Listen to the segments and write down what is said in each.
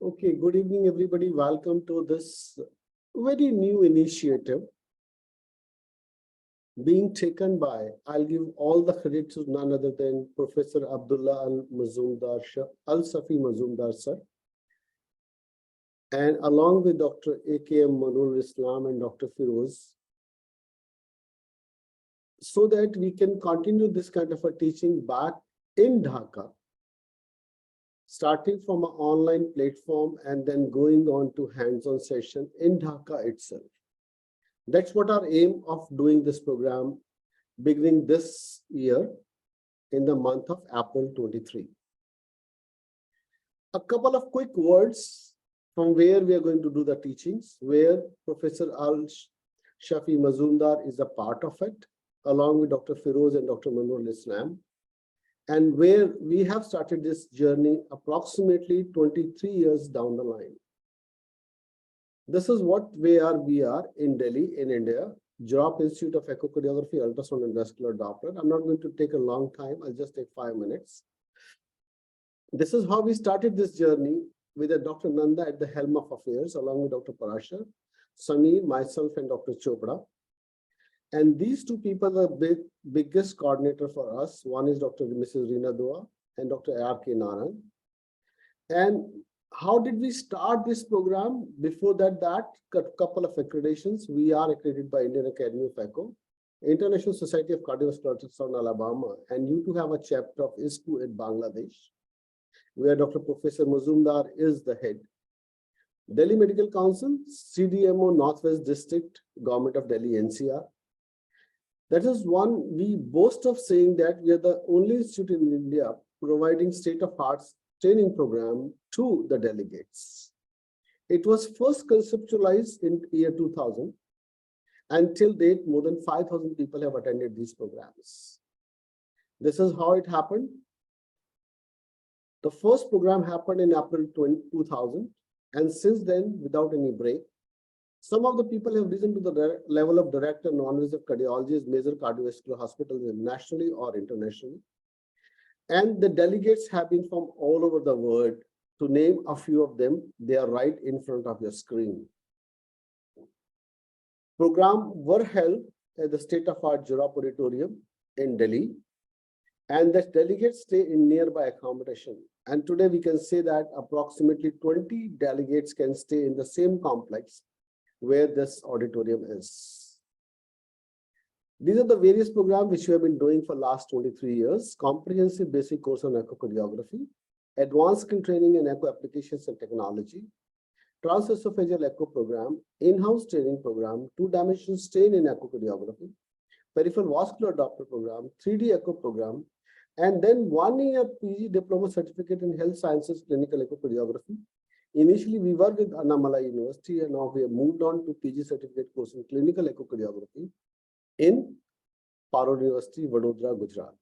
Okay, good evening, everybody. Welcome to this very new initiative being taken by, I'll give all the credit to none other than Professor Abdullah Al-Safi Mazumdar sir, and along with Dr. A.K.M. Manul Islam and Dr. Firoz, so that we can continue this kind of a teaching back in Dhaka, starting from an online platform and then going on to hands-on session in Dhaka itself. That's what our aim of doing this program beginning this year in the month of April 23. A couple of quick words from where we are going to do the teachings, where Professor Al-Shafi Mazumdar is a part of it, along with Dr. Firoz and Dr. Manur Islam, and where we have started this journey approximately 23 years down the line. This is where we are in Delhi, in India, Jorop Institute of Echocardiography, Ultrasound and Vascular Doppler. I'm not going to take a long time. I'll just take 5 minutes. This is how we started this journey with Dr. Nanda at the helm of affairs, along with Dr. Parashar, Samir, myself, and Dr. Chopra. And these two people are the biggest coordinator for us. One is Dr. Mrs. Reena Dua and Dr. R.K. Naran. And how did we start this program? Before that couple of accreditations. We are accredited by Indian Academy of Echo, International Society of Cardiovascular Ultrasound, Alabama, and you too have a chapter of ISPU in Bangladesh, where Dr. Professor Mazumdar is the head. Delhi Medical Council, CDMO, Northwest District, Government of Delhi, NCR. That is one we boast of saying that we are the only institute in India providing state-of-the-art training program to the delegates. It was first conceptualized in year 2000. Until date, more than 5,000 people have attended these programs. This is how it happened. The first program happened in April 2000, and since then, without any break, some of the people have risen to the level of director non-invasive cardiology at major cardiovascular hospitals nationally or internationally. And the delegates have been from all over the world. To name a few of them, they are right in front of your screen. Programs were held at the state-of-the-art Jorop Auditorium in Delhi, and the delegates stay in nearby accommodation. And today we can say that approximately 20 delegates can stay in the same complex where this auditorium is. These are the various programs which we have been doing for the last 23 years. Comprehensive basic course on echocardiography, advanced training in echo applications and technology, transesophageal echo program, in-house training program, two-dimensional strain in echocardiography, peripheral vascular Doppler program, 3D echo program, and then 1-year PG diploma certificate in health sciences clinical echocardiography. Initially, we were with Annamalai University, and now we have moved on to PG certificate course in clinical echocardiography in Parod University, Vadodara, Gujarat.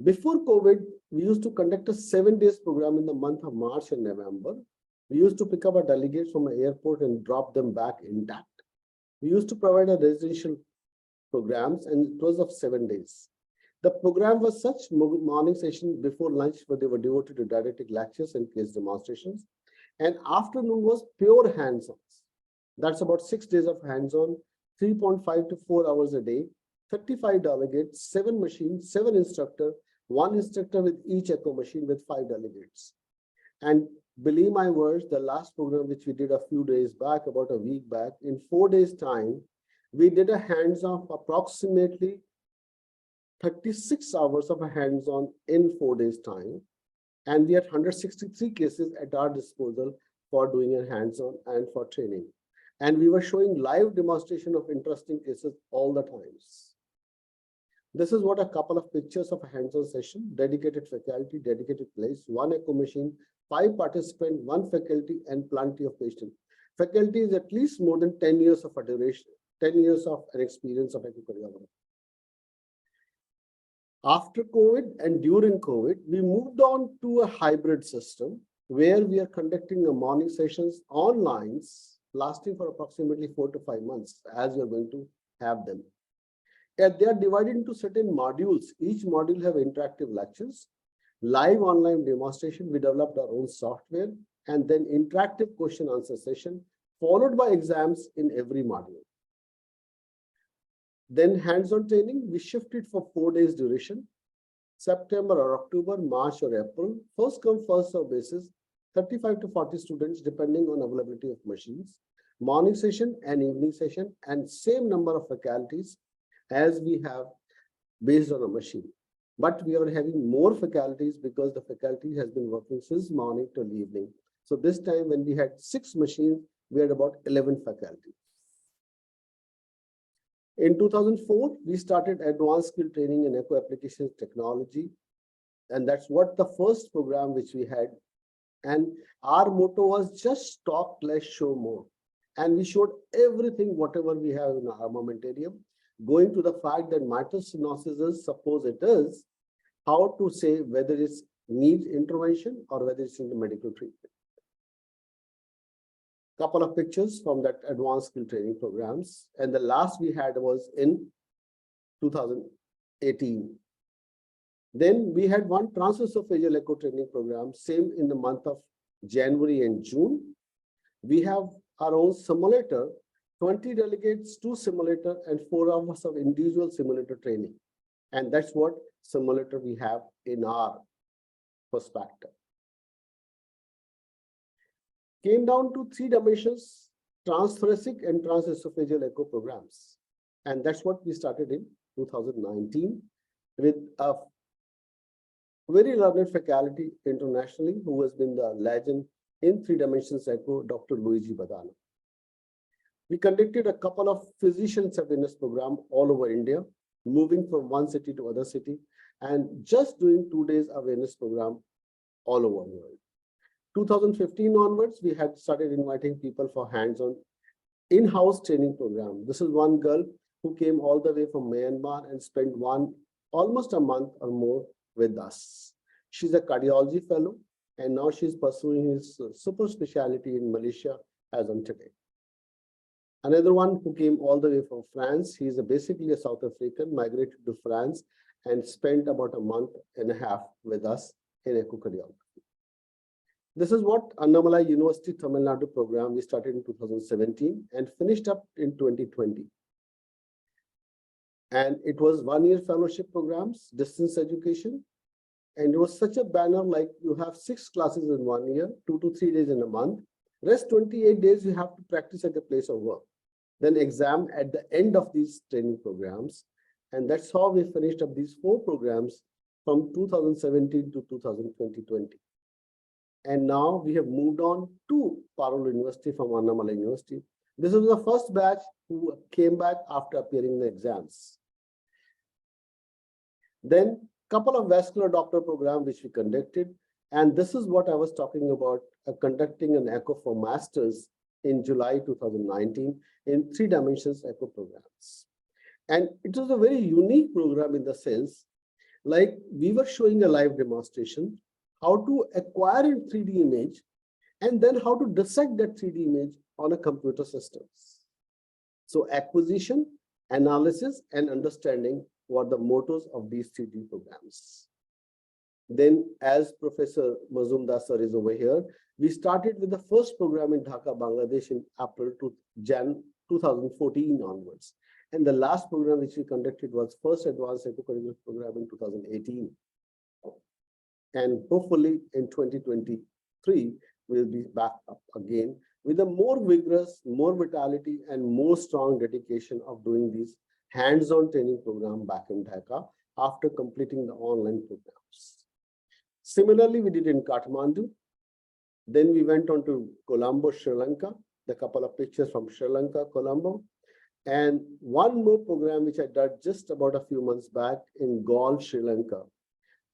Before COVID, we used to conduct a 7-day program in the month of March and November. We used to pick up our delegates from an airport and drop them back intact. We used to provide a residential programs, and it was of 7 days. The program was such morning session before lunch where they were devoted to didactic lectures and case demonstrations. And afternoon was pure hands-on. That's about 6 days of hands-on, 3.5 to 4 hours a day, 35 delegates, 7 machines, 7 instructors, 1 instructor with each echo machine with 5 delegates. And believe my words, the last program which we did a few days back, about a week back, in 4 days' time, we did a hands-on approximately 36 hours of a hands-on in 4 days' time. And we had 163 cases at our disposal for doing a hands-on and for training. And we were showing live demonstration of interesting cases all the times. This is what a couple of pictures of a hands-on session, dedicated faculty, dedicated place, 1 echo machine, 5 participants, 1 faculty, and plenty of patients. Faculty is at least more than 10 years of a duration, 10 years of an experience of echocardiography. After COVID and during COVID, we moved on to a hybrid system where we are conducting a morning sessions online, lasting for approximately 4 to 5 months, as we are going to have them. And they are divided into certain modules. Each module have interactive lectures. live online demonstration. We developed our own software, and then interactive question answer session, followed by exams in every module. Then hands-on training, we shifted for 4 days duration, September or October, March or April, first come, first serve basis, 35 to 40 students depending on availability of machines, morning session and evening session, and same number of faculties as we have based on a machine. But we are having more faculties because the faculty has been working since morning till evening. So this time when we had 6 machines, we had about 11 faculty. In 2004, we started advanced skill training in eco applications technology. And that's what the first program which we had. And our motto was just talk less, show more. And we showed everything, whatever we have in our armamentarium, going to the fact that mitral stenosis, suppose it is, how to say whether it needs intervention or whether it's in the medical treatment. Couple of pictures from that advanced skill training programs. And the last we had was in 2018. Then we had one transesophageal echo training program, same in the month of January and June. We have our own simulator, 20 delegates, 2 simulator, and 4 hours of individual simulator training. And that's what simulator we have in our perspective. Came down to 3 dimensions, transthoracic and transesophageal echo programs. And that's what we started in 2019 with a very learned faculty internationally who has been the legend in 3 dimensions echo, Dr. Luigi Badano. We conducted a couple of physicians awareness program all over India, moving from one city to other city, and just doing 2 days awareness program all over the world. 2015 onwards, we had started inviting people for hands-on in-house training program. This is one girl who came all the way from Myanmar and spent almost a month or more with us. She's a cardiology fellow, and now she's pursuing his super specialty in Malaysia as on today. Another one who came all the way from France, he's basically a South African, migrated to France and spent about a month and a half with us in echocardiography. This is what Annamalai University Tamil Nadu program we started in 2017 and finished up in 2020. And it was 1-year fellowship programs, distance education. And it was such a banner, like you have 6 classes in 1 year, 2 to 3 days in a month. Rest 28 days you have to practice at the place of work. Then exam at the end of these training programs. And that's how we finished up these 4 programs from 2017 to 2020. And now we have moved on to Parul University from Annamalai University. This was the first batch who came back after appearing in the exams. Then couple of vascular doctor program which we conducted. And this is what I was talking about, conducting an echo for masters in July 2019 in 3 dimensions echo programs. And it was a very unique program in the sense, like we were showing a live demonstration, how to acquire a 3D image, and then how to dissect that 3D image on a computer systems. So acquisition, analysis, and understanding were the mottos of these 3D programs. Then, as Professor Mazumdar sir is over here, we started with the first program in Dhaka, Bangladesh in April to Jan 2014 onwards. And the last program which we conducted was first advanced echocardiography program in 2018. And hopefully in 2023, we'll be back up again with a more vigorous, more vitality, and more strong dedication of doing these hands-on training program back in Dhaka after completing the online programs. Similarly, we did in Kathmandu. Then we went on to Colombo, Sri Lanka, the couple of pictures from Sri Lanka, Colombo. And one more program which I did just about a few months back in Galle, Sri Lanka.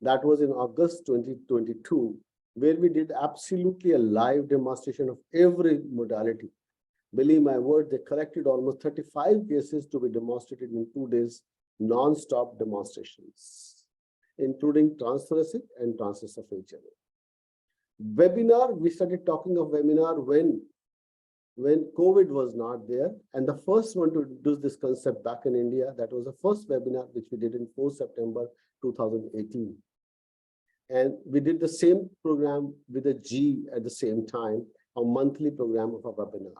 That was in August 2022, where we did absolutely a live demonstration of every modality. Believe my word, they collected almost 35 cases to be demonstrated in 2 days, non-stop demonstrations, including transthoracic and transesophageal. Webinar, we started talking of webinar when COVID was not there. And the first one to do this concept back in India, that was the first webinar which we did in 4 September 2018. And we did the same program with a G at the same time, a monthly program of a webinar.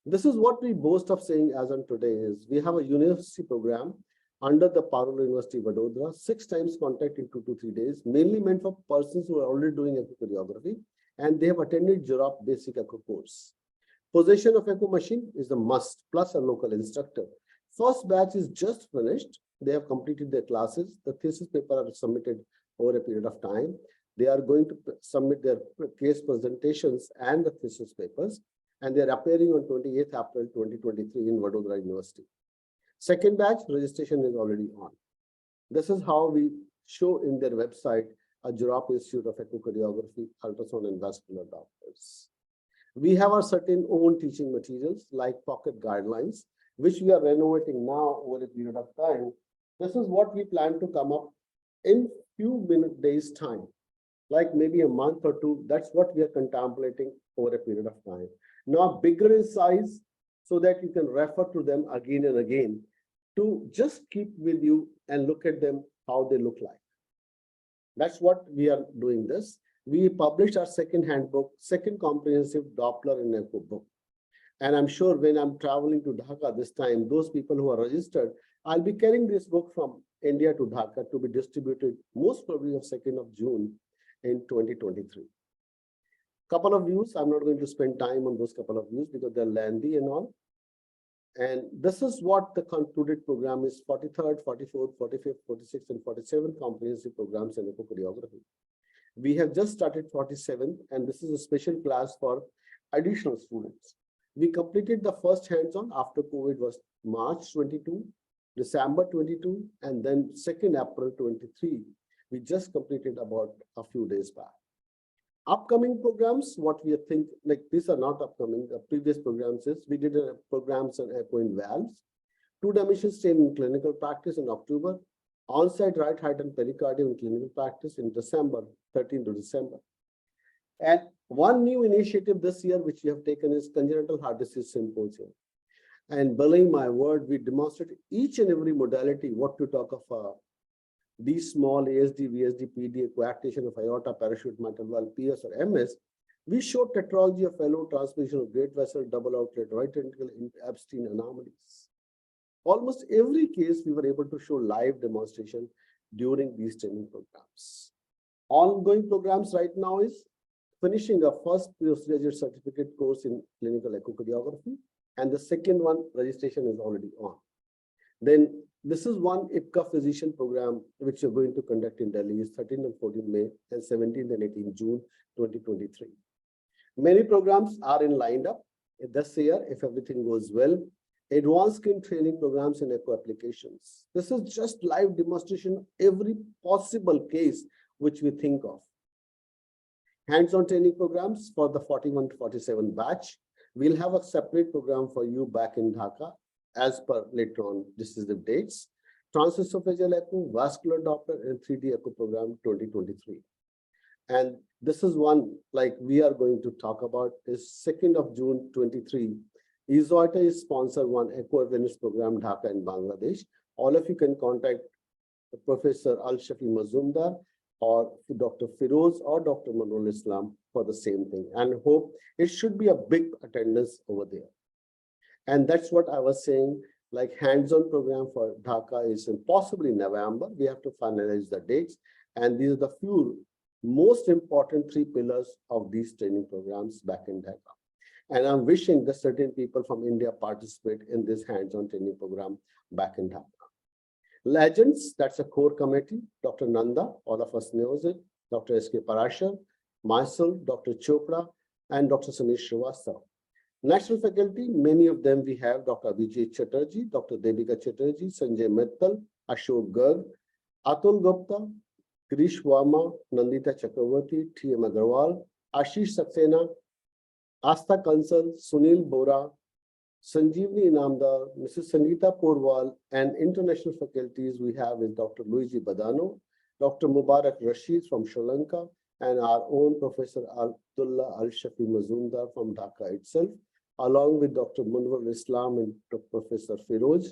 This is what we boast of saying as on today is we have a university program under the Parallel University Vadodara, 6 times contact in 2 to 3 days, mainly meant for persons who are already doing echocardiography and they have attended Jorop basic echo course. Possession of echo machine is a must, plus a local instructor. First batch is just finished. They have completed their classes. The thesis paper are submitted over a period of time. They are going to submit their case presentations and the thesis papers, and they are appearing on 28th April 2023 in Vadodara University. Second batch registration is already on. This is how we show in their website a Jorop Institute of Echocardiography, Ultrasound and Vascular Doctors. We have our certain own teaching materials like pocket guidelines, which we are renovating now over a period of time. This is what we plan to come up in few days time, like maybe a month or two. That's what we are contemplating over a period of time. Now bigger in size so that you can refer to them again and again to just keep with you and look at them how they look like. That's what we are doing this. We published our second handbook, second comprehensive Doppler and echo book. And I'm sure when I'm traveling to Dhaka this time, those people who are registered, I'll be carrying this book from India to Dhaka to be distributed most probably on 2nd of June in 2023. Couple of views. I'm not going to spend time on those couple of views because they're lengthy and all. And this is what the concluded program is: 43rd, 44th, 45th, 46th, and 47th comprehensive programs in echocardiography. We have just started 47th, and this is a special class for additional students. We completed the first hands-on after COVID was March 22, December 22, and then 2nd April 23. We just completed about a few days back. Upcoming programs, what we think, like these are not upcoming, the previous programs is, we did programs on echo in valves, 2-dimensional stain in clinical practice in October, on-site right heart and pericardium in clinical practice in December, 13th to December. And one new initiative this year, which we have taken, is congenital heart disease symposium. And believe my word, we demonstrated each and every modality, what to talk of these small ASD, VSD, PD, coarctation of aorta, parachute, mitral valve, PS or MS. We showed tetralogy of fellow transmission of great vessel, double outlet, right ventricle, Epstein anomalies. Almost every case we were able to show live demonstration during these training programs. Ongoing programs right now is finishing a first postgraduate certificate course in clinical echocardiography, and the second one registration is already on. Then this is one IPCA physician program which we're going to conduct in Delhi is 13th and 14th May and 17th and 18th June 2023. Many programs are in lined up this year if everything goes well. Advanced skin training programs in echo applications. This is just live demonstration of every possible case which we think of. Hands-on training programs for the 41 to 47 batch. We'll have a separate program for you back in Dhaka as per later on. This is the dates. Transesophageal echo, vascular Doppler, and 3D echo program 2023. And this is one like we are going to talk about is 2nd of June 23. EZOITA is sponsor one echo awareness program Dhaka in Bangladesh. All of you can contact Professor Al-Shafi Mazumdar or Dr. Firoz or Dr. Manrul Islam for the same thing, and hope it should be a big attendance over there. And that's what I was saying, like hands-on program for Dhaka is possibly November. We have to finalize the dates. And these are the few most important 3 pillars of these training programs back in Dhaka. And I'm wishing that certain people from India participate in this hands-on training program back in Dhaka. Legends, that's a core committee. Dr. Nanda, all of us knows it. Dr. S.K. Parashar, myself, Dr. Chopra, and Dr. Sunil Srivastava. National faculty, many of them we have Dr. Abhijit Chatterjee, Dr. Devika Chatterjee, Sanjay Mittal, Ashok Garg, Atul Gupta, Krish Verma, Nandita Chakravarti, T.M. Agarwal, Ashish Saxena, Asta Kansal, Sunil Bora, Sanjeevni Inamdar, Mrs. Sangeeta Porwal, and international faculties we have is Dr. Luigi Badano, Dr. Mubarak Rashid from Sri Lanka, and our own Professor Abdullah Al-Shafi Mazumdar from Dhaka itself, along with Dr. Munwar Islam and Professor Firoz.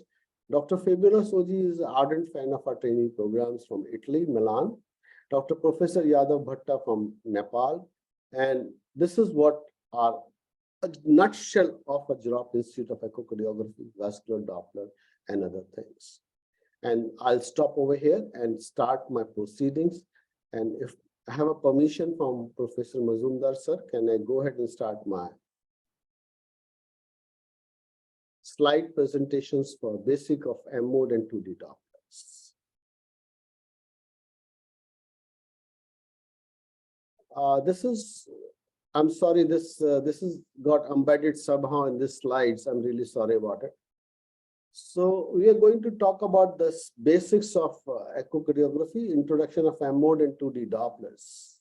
Dr. Fabiola Soji is an ardent fan of our training programs from Italy, Milan. Dr. Professor Yadav Bhatta from Nepal. And this is what our a nutshell of a Europe Institute of Echocardiography, Vascular Doppler, and other things. And I'll stop over here and start my proceedings. And if I have a permission from Professor Mazumdar, sir, can I go ahead and start my slide presentations for basic of M mode and 2D Dopplers? This is, I'm sorry, this is got embedded somehow in these slides. I'm really sorry about it. So we are going to talk about the basics of echocardiography, introduction of M mode and 2D Dopplers.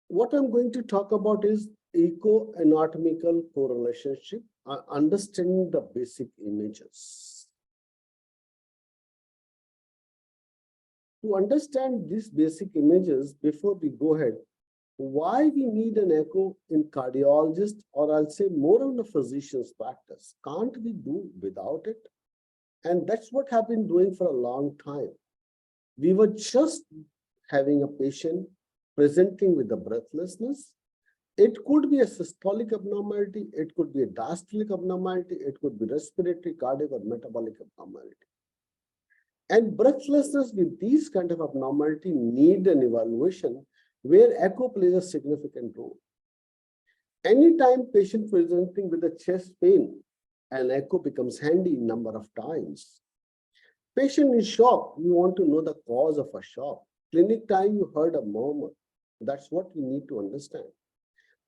What I'm going to talk about is echo-anatomical correlationship, understanding the basic images. To understand these basic images, before we go ahead, why we need an echo in cardiologist, or I'll say more on the physician's practice? Can't we do without it? And that's what I've been doing for a long time. We were just having a patient presenting with the breathlessness. It could be a systolic abnormality, it could be a diastolic abnormality, it could be respiratory, cardiac, or metabolic abnormality. And breathlessness with these kind of abnormality need an evaluation where echo plays a significant role. Anytime patient presenting with a chest pain, an echo becomes handy a number of times. Patient in shock, you want to know the cause of a shock. Clinic time, you heard a murmur. That's what you need to understand.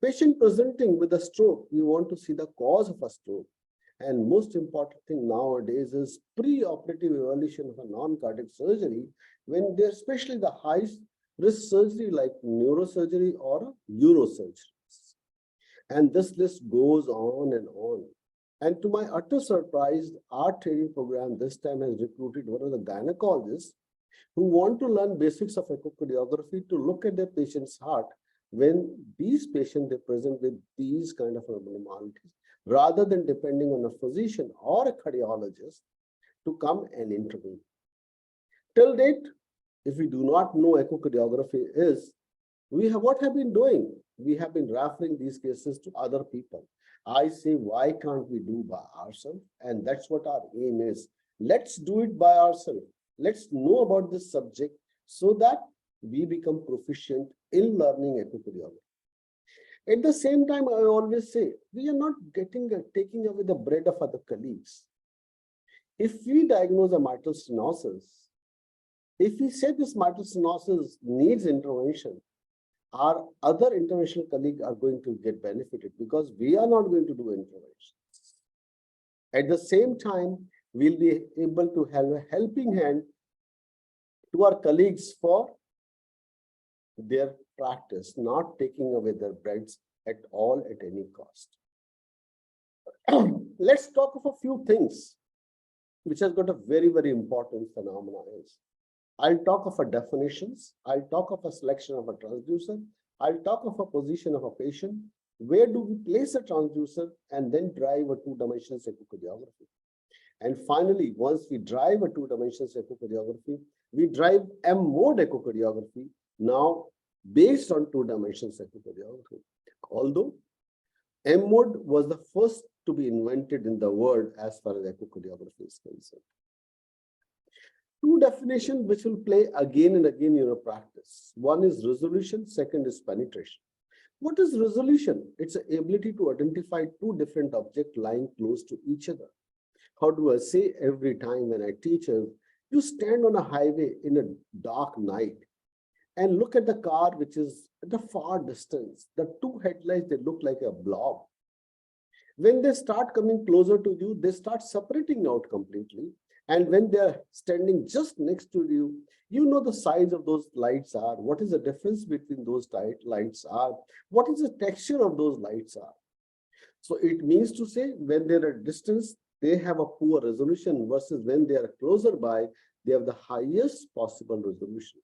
Patient presenting with a stroke, you want to see the cause of a stroke. And most important thing nowadays is pre-operative evaluation of a non-cardiac surgery when they're especially the high risk surgery like neurosurgery or urosurgery. And this list goes on and on. And to my utter surprise, our training program this time has recruited one of the gynecologists who want to learn basics of echocardiography to look at their patient's heart when these patients they present with these kind of abnormalities, rather than depending on a physician or a cardiologist to come and intervene. Till date, if we do not know echocardiography is, what have been doing? We have been referring these cases to other people. I say, why can't we do by ourselves? And that's what our aim is. Let's do it by ourselves. Let's know about this subject so that we become proficient in learning echocardiography. At the same time, I always say, we are not taking away the bread of other colleagues. If we diagnose a mitral stenosis, if we say this mitral stenosis needs intervention, our other interventional colleagues are going to get benefited because we are not going to do interventions. At the same time, we'll be able to have a helping hand to our colleagues for their practice, not taking away their breads at all at any cost. Let's talk of a few things which has got a very, very important phenomenon is. I'll talk of a definitions, I'll talk of a selection of a transducer, I'll talk of a position of a patient, where do we place a transducer, and then drive a two-dimensional echocardiography. And finally, once we drive a two-dimensional echocardiography, we drive M mode echocardiography now based on two-dimensional echocardiography. Although M mode was the first to be invented in the world as far as echocardiography is concerned. Two definitions which will play again and again in your practice. One is resolution, second is penetration. What is resolution? It's the ability to identify two different objects lying close to each other. How do I say every time when I teach you stand on a highway in a dark night and look at the car which is at a far distance. The two headlights, they look like a blob. When they start coming closer to you, they start separating out completely. And when they're standing just next to you, you know the size of those lights are, what is the difference between those lights are, what is the texture of those lights are. So it means to say when they're at distance, they have a poor resolution versus when they are closer by, they have the highest possible resolution.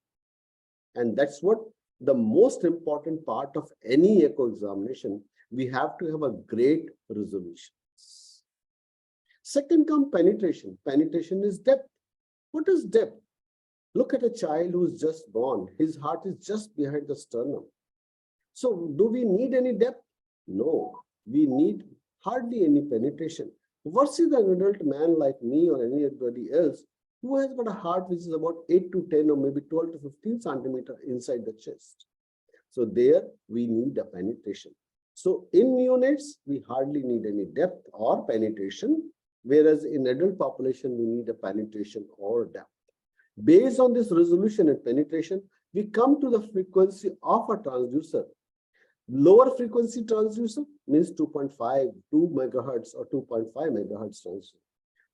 And that's what the most important part of any echo examination, we have to have a great resolution. Second comes penetration. Penetration is depth. What is depth? Look at a child who is just born. His heart is just behind the sternum. So do we need any depth? No, we need hardly any penetration. Versus an adult man like me or anybody else who has got a heart which is about 8 to 10 or maybe 12 to 15 centimeter inside the chest. So there we need a penetration. So in neonates, we hardly need any depth or penetration, whereas in adult population, we need a penetration or depth. Based on this resolution and penetration, we come to the frequency of a transducer. Lower frequency transducer means 2.5, 2 megahertz or 2.5 megahertz transducer.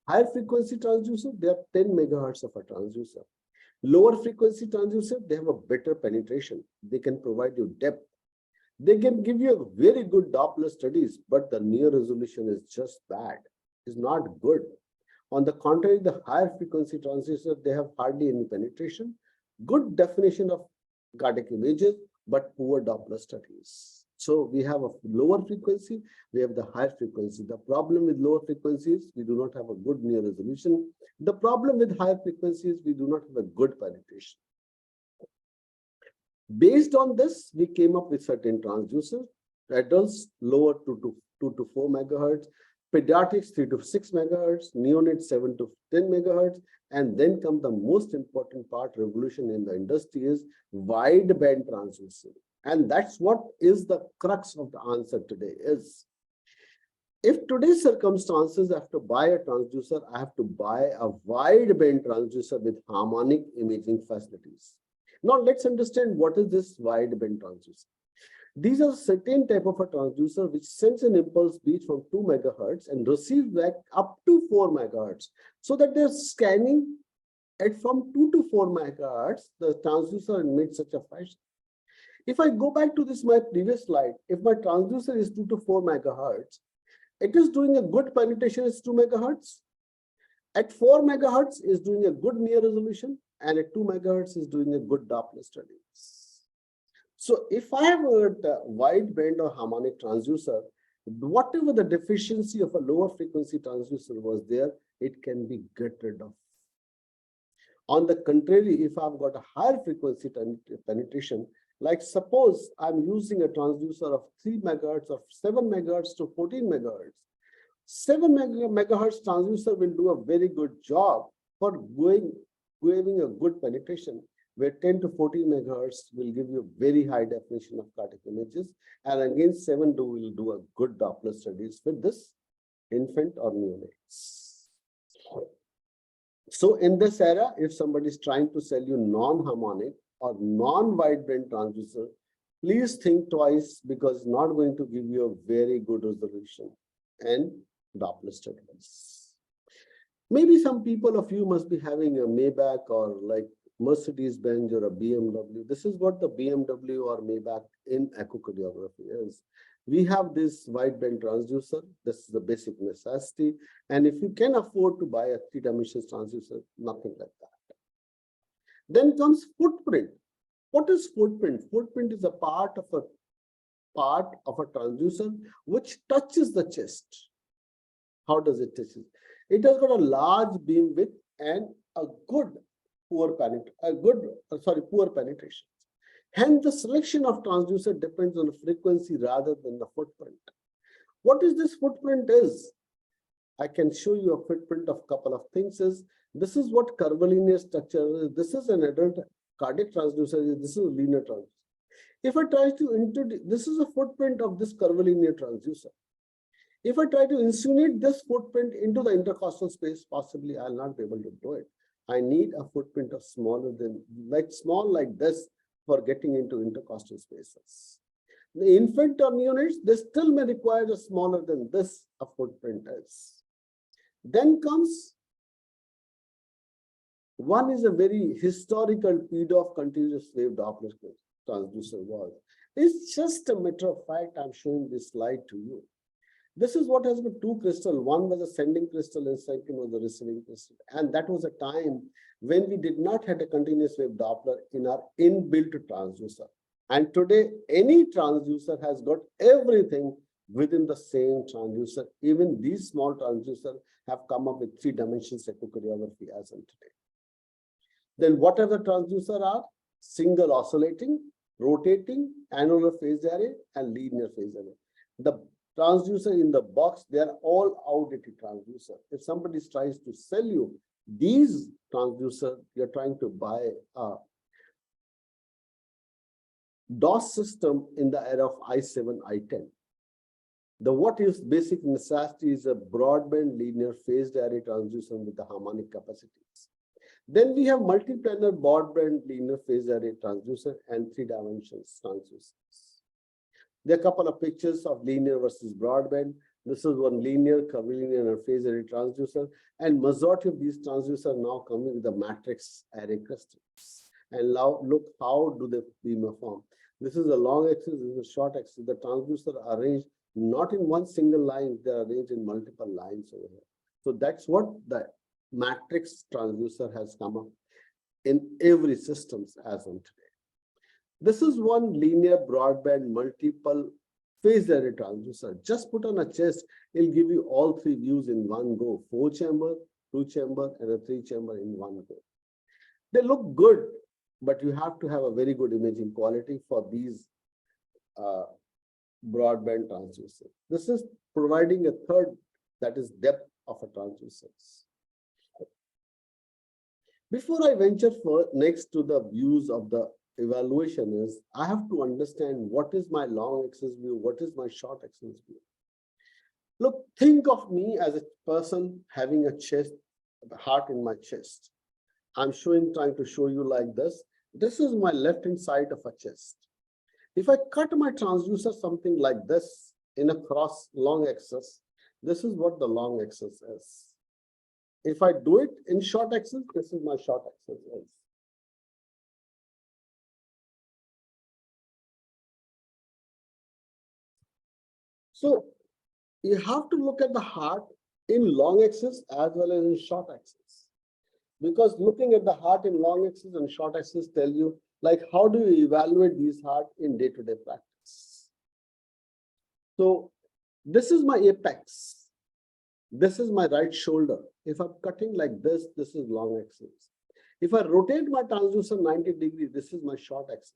Higher frequency transducer, they are 10 megahertz of a transducer. Lower frequency transducer, they have a better penetration. They can provide you depth. They can give you a very good Doppler studies, but the near resolution is just bad. It's not good. On the contrary, the higher frequency transducer, they have hardly any penetration, good definition of cardiac images, but poor Doppler studies. So we have a lower frequency, we have the higher frequency. The problem with lower frequencies, we do not have a good near resolution. The problem with higher frequencies, we do not have a good penetration. Based on this, we came up with certain transducers. Adults lower to 2 to 4 megahertz, pediatrics 3 to 6 megahertz, neonates 7 to 10 megahertz, and then come the most important part, revolution in the industry is wide band transducer. And that's what is the crux of the answer today is. If today's circumstances I have to buy a transducer, I have to buy a wide band transducer with harmonic imaging facilities. Now let's understand what is this wide band transducer. These are certain type of a transducer which sends an impulse beat from 2 megahertz and receives back up to 4 megahertz. So that they're scanning at from 2 to 4 megahertz, the transducer emits such a fashion. If I go back to this my previous slide, if my transducer is 2 to 4 megahertz, it is doing a good penetration is 2 megahertz. At 4 megahertz is doing a good near resolution, and at 2 megahertz is doing a good Doppler studies. So if I have a wide band or harmonic transducer, whatever the deficiency of a lower frequency transducer was there, it can be get rid of. On the contrary, if I've got a higher frequency penetration, like suppose I'm using a transducer of 3 megahertz or 7 megahertz to 14 megahertz, 7 megahertz transducer will do a very good job for giving a good penetration, where 10 to 14 megahertz will give you very high definition of cardiac images, and again 7 will do a good Doppler studies with this infant or neonates. So in this era, if somebody is trying to sell you non-harmonic or non-wideband transducer, please think twice, because it's not going to give you a very good resolution and Doppler studies. Maybe some people of you must be having a Maybach or like Mercedes-Benz or a BMW. This is what the BMW or Maybach in echocardiography is. We have this wideband transducer. This is the basic necessity. And if you can afford to buy a 3-dimensional transducer, nothing like that. Then comes footprint. What is footprint? Footprint is a part of a transducer which touches the chest. How does it touch it? It has got a large beam width and a good poor penetration. Hence, the selection of transducer depends on the frequency rather than the footprint. What is this footprint is? I can show you a footprint of a couple of things. This is what curvilinear structure is. This is an adult cardiac transducer. This is a linear transducer. If I try to introduce, this is a footprint of this curvilinear transducer. If I try to insinuate this footprint into the intercostal space, possibly I'll not be able to do it. I need a footprint of smaller than, small like this for getting into intercostal spaces. The infant or neonates, they still may require a smaller than this a footprint is. Then comes, one is a very historical pedo continuous wave Doppler transducer was. It's just a matter of fact, I'm showing this slide to you. This is what has got two crystals. One was a sending crystal and second was a receiving crystal. And that was a time when we did not have a continuous wave Doppler in our inbuilt transducer. And today, any transducer has got everything within the same transducer. Even these small transducers have come up with 3 dimensions echocardiography as on today. Then whatever the transducer are, single oscillating, rotating, annular phase array, and linear phase array. The transducer in the box, they are all outdated transducer. If somebody tries to sell you these transducer, you're trying to buy a DOS system in the era of i7, i10. The what is basic necessity is a broadband linear phased array transducer with the harmonic capacities. Then we have multiplanar broadband linear phase array transducer and 3 dimensions transducers. There are a couple of pictures of linear versus broadband. This is one linear, curvilinear, and phase array transducer. And majority of these transducers are now coming with the matrix array crystals. And now look how do the beamer form. This is a long axis, this is a short axis. The transducer are arranged not in one single line, they are arranged in multiple lines over here. So that's what the matrix transducer has come up in every systems as on today. This is one linear broadband multiple phase array transducer. Just put on a chest, it'll give you all 3 views in one go: 4 chamber, 2 chamber, and a 3 chamber in one go. They look good, but you have to have a very good imaging quality for these broadband transducer. This is providing a third, that is depth of a transducer. Before I venture next to the views of the evaluation is, I have to understand what is my long axis view, what is my short axis view. Look, think of me as a person having a chest, heart in my chest. I'm trying to show you like this. This is my left-hand side of a chest. If I cut my transducer something like this in a cross long axis, this is what the long axis is. If I do it in short axis, this is my short axis is. So you have to look at the heart in long axis as well as in short axis. Because looking at the heart in long axis and short axis tell you, like, how do you evaluate these heart in day-to-day practice? So this is my apex. This is my right shoulder. If I'm cutting like this, this is long axis. If I rotate my transducer 90 degrees, this is my short axis.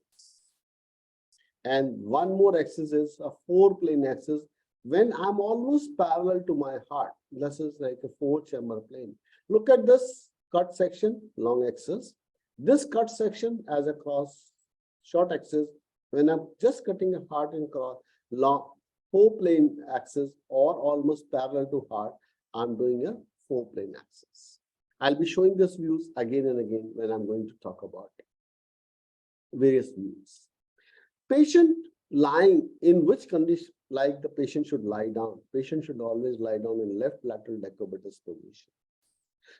And one more axis is a 4-plane axis. When I'm almost parallel to my heart, this is like a 4-chamber plane. Look at this cut section, long axis. This cut section as a cross short axis, when I'm just cutting a heart in cross long 4-plane axis or almost parallel to heart, I'm doing a 4-plane axis. I'll be showing this views again and again when I'm going to talk about various views. Patient lying in which condition, like the patient should lie down. Patient should always lie down in left lateral decubitus position.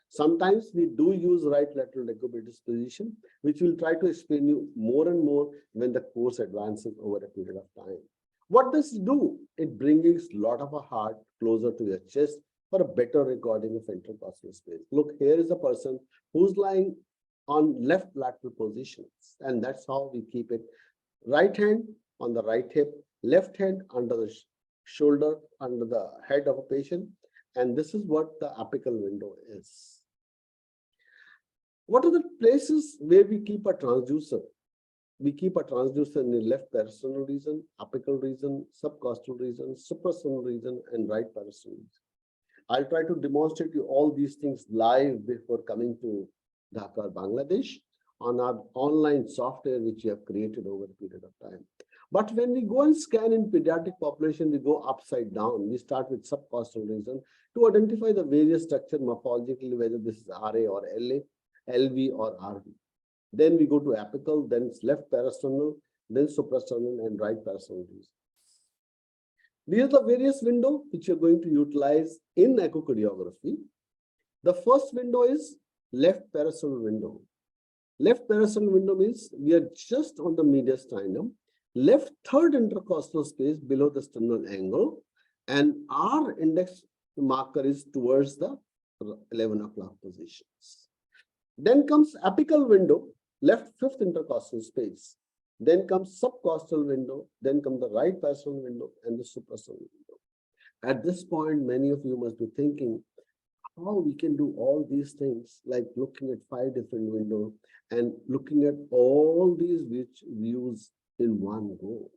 Sometimes we do use right lateral decubitus position, which we'll try to explain you more and more when the course advances over a period of time. What does it do? It brings a lot of a heart closer to your chest for a better recording of intercostal space. Look, here is a person who's lying on left lateral positions, and that's how we keep it. Right hand on the right hip, left hand under the shoulder, under the head of a patient, and this is what the apical window is. What are the places where we keep a transducer? We keep a transducer in the left parasternal region, apical region, subcostal region, suprasternal region, and right parasternal region. I'll try to demonstrate you all these things live before coming to Dhaka, Bangladesh on our online software, which we have created over a period of time. But when we go and scan in pediatric population, we go upside down. We start with subcostal region to identify the various structure morphologically, whether this is RA or LA, LV or RV. Then we go to apical, then it's left parasternal, then suprasternal and right parasternal region. These are the various windows which you're going to utilize in echocardiography. The first window is left parasternal window. Left parasternal window means we are just on the mediastinum, left third intercostal space below the sternal angle, and our index marker is towards the 11 o'clock positions. Then comes apical window, left fifth intercostal space. Then comes subcostal window, then comes the right parasternal window and the suprasternal window. At this point, many of you must be thinking how we can do all these things, like looking at 5 different windows and looking at all these views in one go.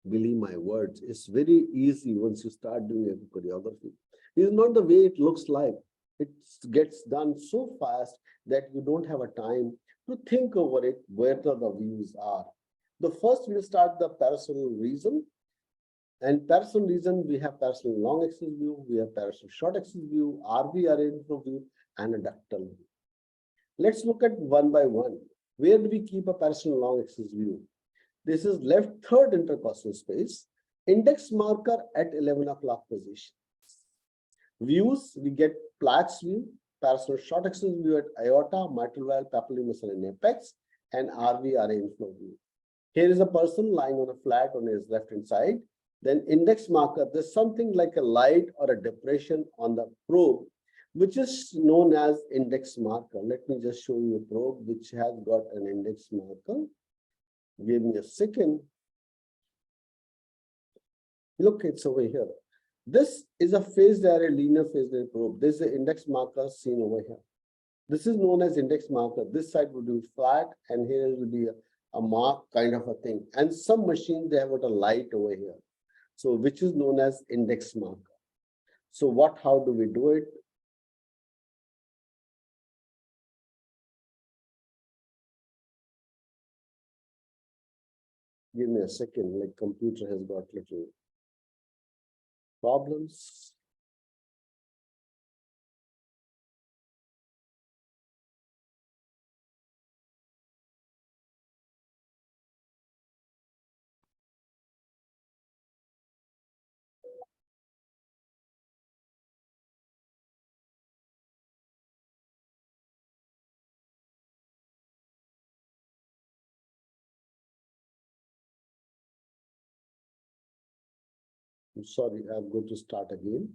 Believe my words, it's very easy once you start doing a choreography. It's not the way it looks like. It gets done so fast that you don't have a time to think over it, where the views are. The first we'll start the personal reason. And personal reason, we have personal long axis view, we have personal short axis view, RV arrangement view, and a ductal view. Let's look at one by one. Where do we keep a personal long axis view? This is left third intercostal space, index marker at 11 o'clock position. Views, we get plaques view, personal short axis view at aorta, mitral valve, papillary muscle and apex, and RV arrangement flow view. Here is a person lying on a flat on his left hand side. Then index marker, there's something like a light or a depression on the probe, which is known as index marker. Let me just show you a probe which has got an index marker. Give me a second. Look, it's over here. This is a phased array, linear phased array probe. This is the index marker seen over here. This is known as index marker. This side would be flat, and here will be a mark kind of a thing. And some machines, they have got a light over here. So which is known as index marker. So how do we do it? Give me a second, like computer has got little problems. I'm sorry, I'm going to start again.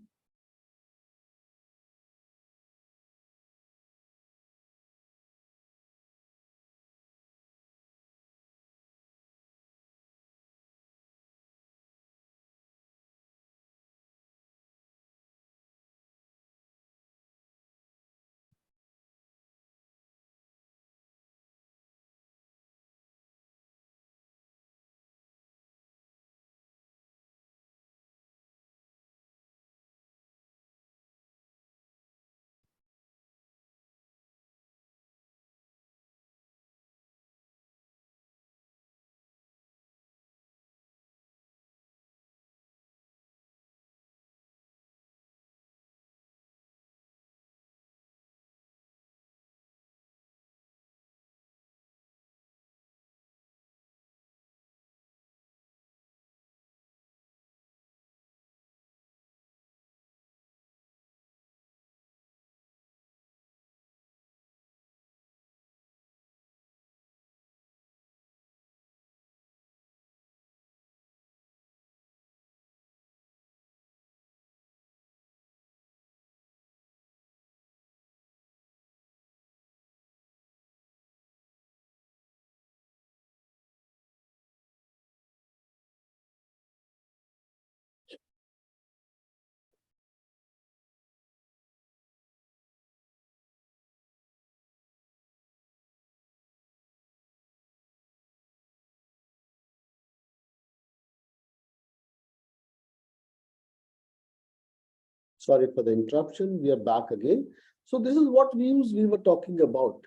Sorry for the interruption. We are back again. So this is what views we were talking about.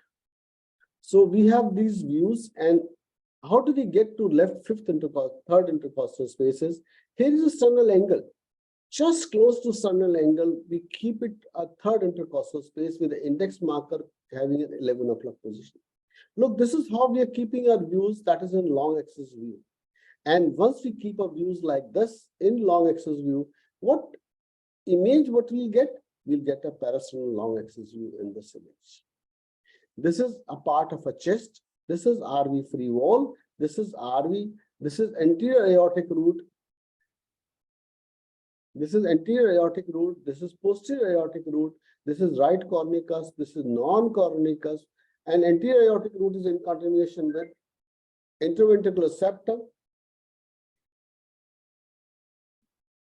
So we have these views, and how do we get to left third intercostal spaces? Here is a sternal angle. Just close to sternal angle, we keep it a third intercostal space with the index marker having an 11 o'clock position. Look, this is how we are keeping our views, that is in long axis view. And once we keep our views like this in long axis view, what we'll get? We'll get a parasternal long axis view in this image. This is a part of a chest. This is RV free wall. This is RV. This is anterior aortic root. This is anterior aortic root. This is posterior aortic root. This is right coronary-cusp. This is non-coronary cusp. And anterior aortic root is in continuation with interventricular septum.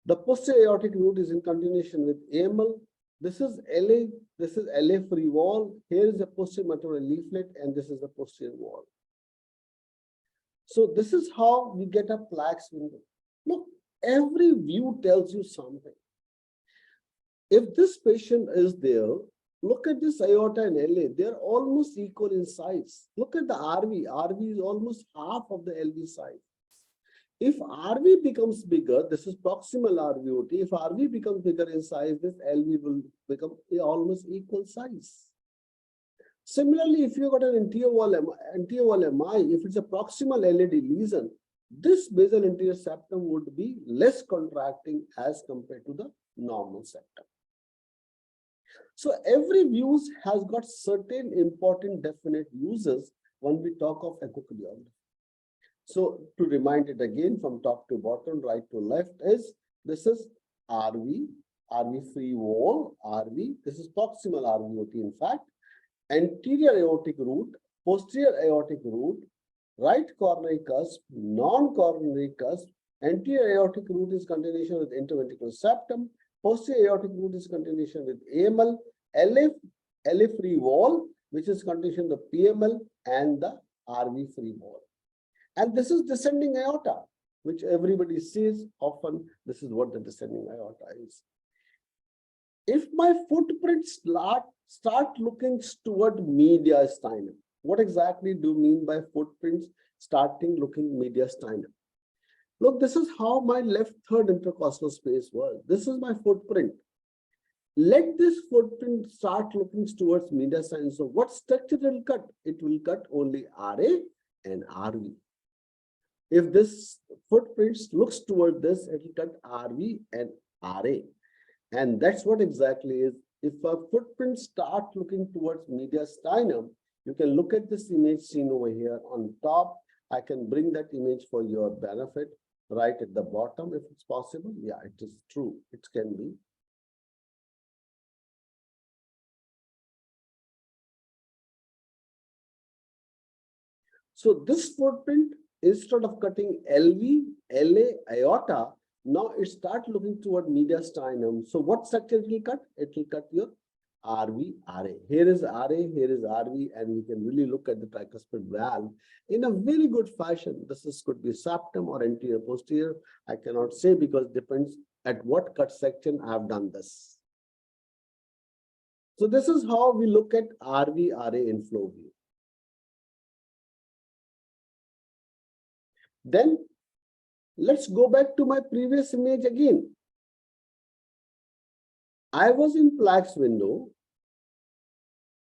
The posterior aortic root is in continuation with AML. This is LA. This is LA free wall. Here is the posterior mitral leaflet, and this is the posterior wall. So this is how we get a plaques window. Look, every view tells you something. If this patient is there, look at this aorta and LA. They're almost equal in size. Look at the RV. RV is almost half of the LV size. If RV becomes bigger, this is proximal RVOT. If RV becomes bigger in size, this LV will become almost equal size. Similarly, if you got an anterior wall MI, if it's a proximal LAD lesion, this basal anterior septum would be less contracting as compared to the normal septum. So every view has got certain important definite uses when we talk of echocardiography. So to remind it again from top to bottom, right to left is, this is RV, RV free wall, RV. This is proximal RVOT in fact. Anterior aortic root, posterior aortic root, right coronary cusp, non-coronary cusp. Anterior aortic root is continuation with interventricular septum. Posterior aortic root is continuation with AML, LA free wall, which is continuation the PML and the RV free wall. And this is descending aorta, which everybody sees often. This is what the descending aorta is. If my footprints start looking toward mediastinum, what exactly do you mean by footprints starting looking mediastinum? Look, this is how my left third intercostal space was. This is my footprint. Let this footprint start looking towards mediastinum. So what structure it will cut? It will cut only RA and RV. If this footprint looks toward this, it will cut RV and RA. And that's what exactly is. If a footprint start looking towards mediastinum, you can look at this image seen over here on top. I can bring that image for your benefit right at the bottom if it's possible. Yeah, it is true. It can be. So this footprint, instead of cutting LV, LA, aorta, now it starts looking toward mediastinum. So what structure it will cut? It will cut your RV, RA. Here is RA, here is RV, and we can really look at the tricuspid valve in a very good fashion. This could be septum or anterior posterior. I cannot say because it depends at what cut section I have done this. So this is how we look at RV, RA in flow view. Then let's go back to my previous image again. I was in plaques window.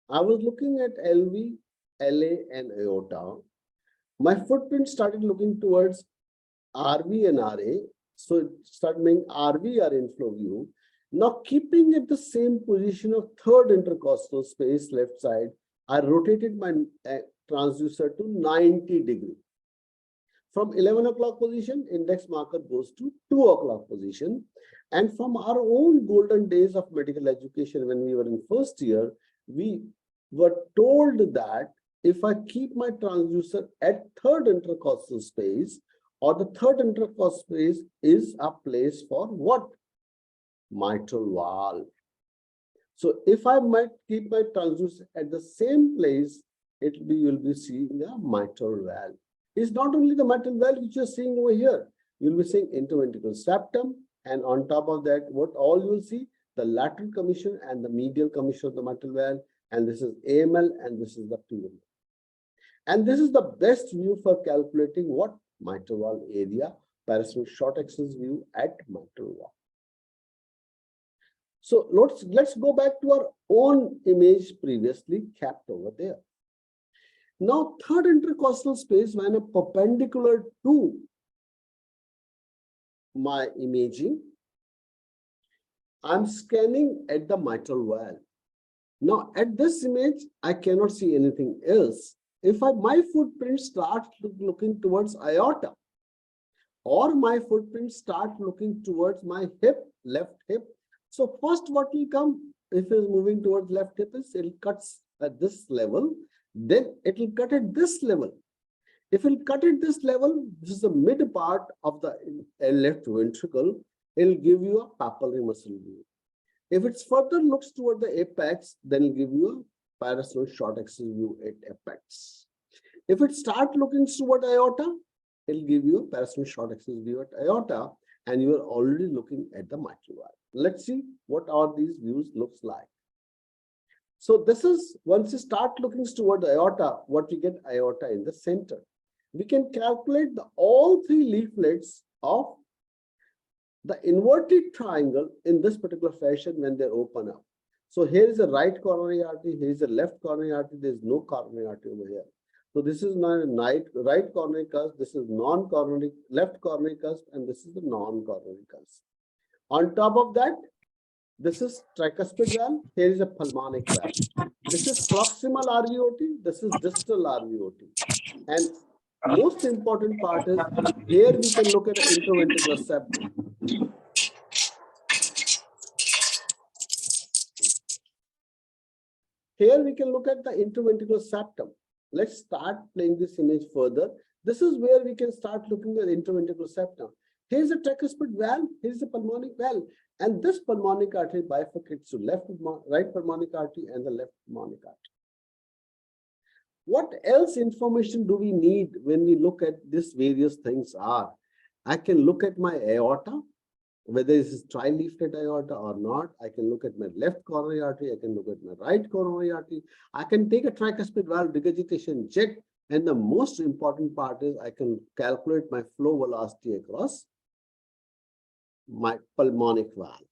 I was looking at LV, LA, and aorta. My footprint started looking towards RV and RA. So it started making RV are in flow view. Now keeping at the same position of third intercostal space left side, I rotated my transducer to 90 degrees. From 11 o'clock position, index marker goes to 2 o'clock position. And from our own golden days of medical education, when we were in first year, we were told that if I keep my transducer at third intercostal space, or the third intercostal space is a place for what? Mitral valve. So if I might keep my transducer at the same place, you'll be seeing a mitral valve. It's not only the mitral valve which you're seeing over here. You'll be seeing interventricular septum, and on top of that, what all you will see? The lateral commission and the medial commission of the mitral valve, and this is AML, and this is the PML. And this is the best view for calculating what? Mitral valve area, parasitamic short axis view at mitral valve. So let's go back to our own image previously capped over there. Now, third intercostal space, when perpendicular to my imaging, I'm scanning at the mitral valve. Now, at this image, I cannot see anything else. If my footprint starts looking towards aorta, or my footprint start looking towards my hip, left hip. So first what will come, if it's moving towards left hip, is it cuts at this level. Then it will cut at this level. If it will cut at this level, this is the mid part of the left ventricle. it'll give you a papillary muscle view. If it's further looks toward the apex, then it'll give you a parasternal short axis view at apex. If it start looking toward aorta, it'll give you a parasternal short axis view at aorta, and you are already looking at the mitral valve. Let's see what all these views looks like. So this is, once you start looking toward the aorta, what we get aorta in the center. We can calculate all three leaflets of the inverted triangle in this particular fashion when they open up. So here is a right coronary artery, here is a left coronary artery, there is no coronary artery over here. So this is not a right coronary cusp, this is non-coronary, left coronary cusp, and this is the non-coronary cusp. On top of that, this is tricuspid valve, here is a pulmonic valve. This is proximal RVOT, this is distal RVOT. And most important part is, here we can look at an interventricular septum. Here we can look at the interventricular septum. Let's start playing this image further. This is where we can start looking at the interventricular septum. Here's a tricuspid valve, here's a pulmonic valve, and this pulmonic artery bifurcates to right pulmonic artery and the left pulmonic artery. What else information do we need when we look at these various things are? I can look at my aorta, whether this is tri-leaflet aorta or not. I can look at my left coronary artery, I can look at my right coronary artery. I can take a tricuspid valve regurgitation check, and the most important part is I can calculate my flow velocity across my pulmonic valve.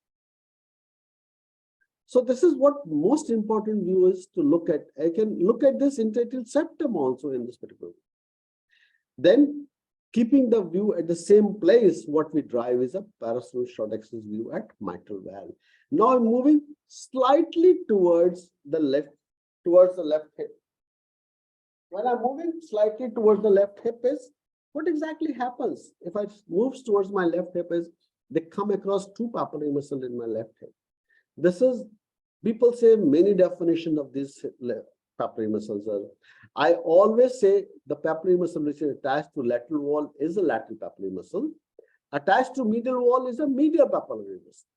So this is what most important view is to look at. I can look at this interstitial septum also in this particular view. Then, keeping the view at the same place, what we drive is a parasternal short axis view at mitral valve. Now I'm moving slightly towards the left hip. When I'm moving slightly towards the left hip is, what exactly happens? If I move towards my left hip is, they come across two papillary muscles in my left hip. This is, people say many definitions of these papillary muscles are. I always say the papillary muscle which is attached to lateral wall is a lateral papillary muscle. Attached to medial wall is a medial papillary muscle.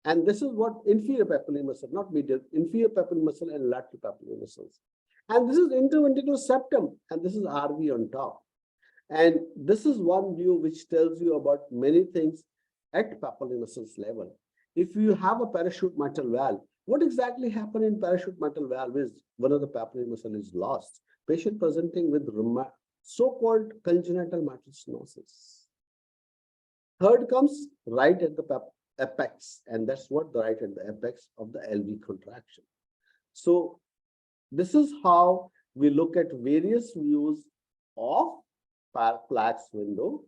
And this is what inferior papillary muscle, not medial, inferior papillary muscle and lateral papillary muscles. And this is interventricular septum, and this is RV on top. And this is one view which tells you about many things at papillary muscles level. If you have a parachute mitral valve, what exactly happened in parachute mitral valve is one of the papillary muscle is lost. Patient presenting with so-called congenital mitral stenosis. Third comes right at the apex, and that's what the right at the apex of the LV contraction. So this is how we look at various views of plaques window.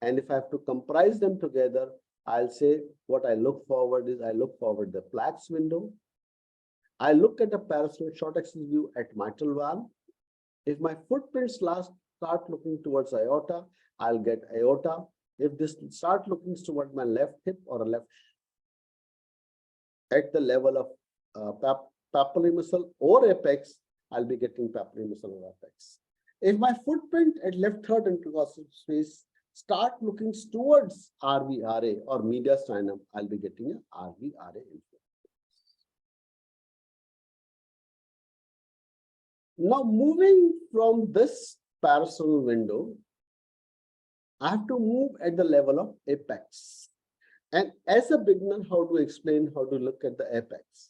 And if I have to comprise them together, I'll say what I look forward is, I look forward the plaques window. I look at the parasternal short axis view at mitral valve. If my footprints start looking towards aorta, I'll get aorta. If this start looking toward my left hip or a left at the level of papillary muscle or apex, I'll be getting papillary muscle or apex. If my footprint at left third intercostal space start looking towards RVRA or mediastinum, I'll be getting a RVRA influence. Now moving from this parasternal window, I have to move at the level of apex. And as a beginner, how to explain how to look at the apex?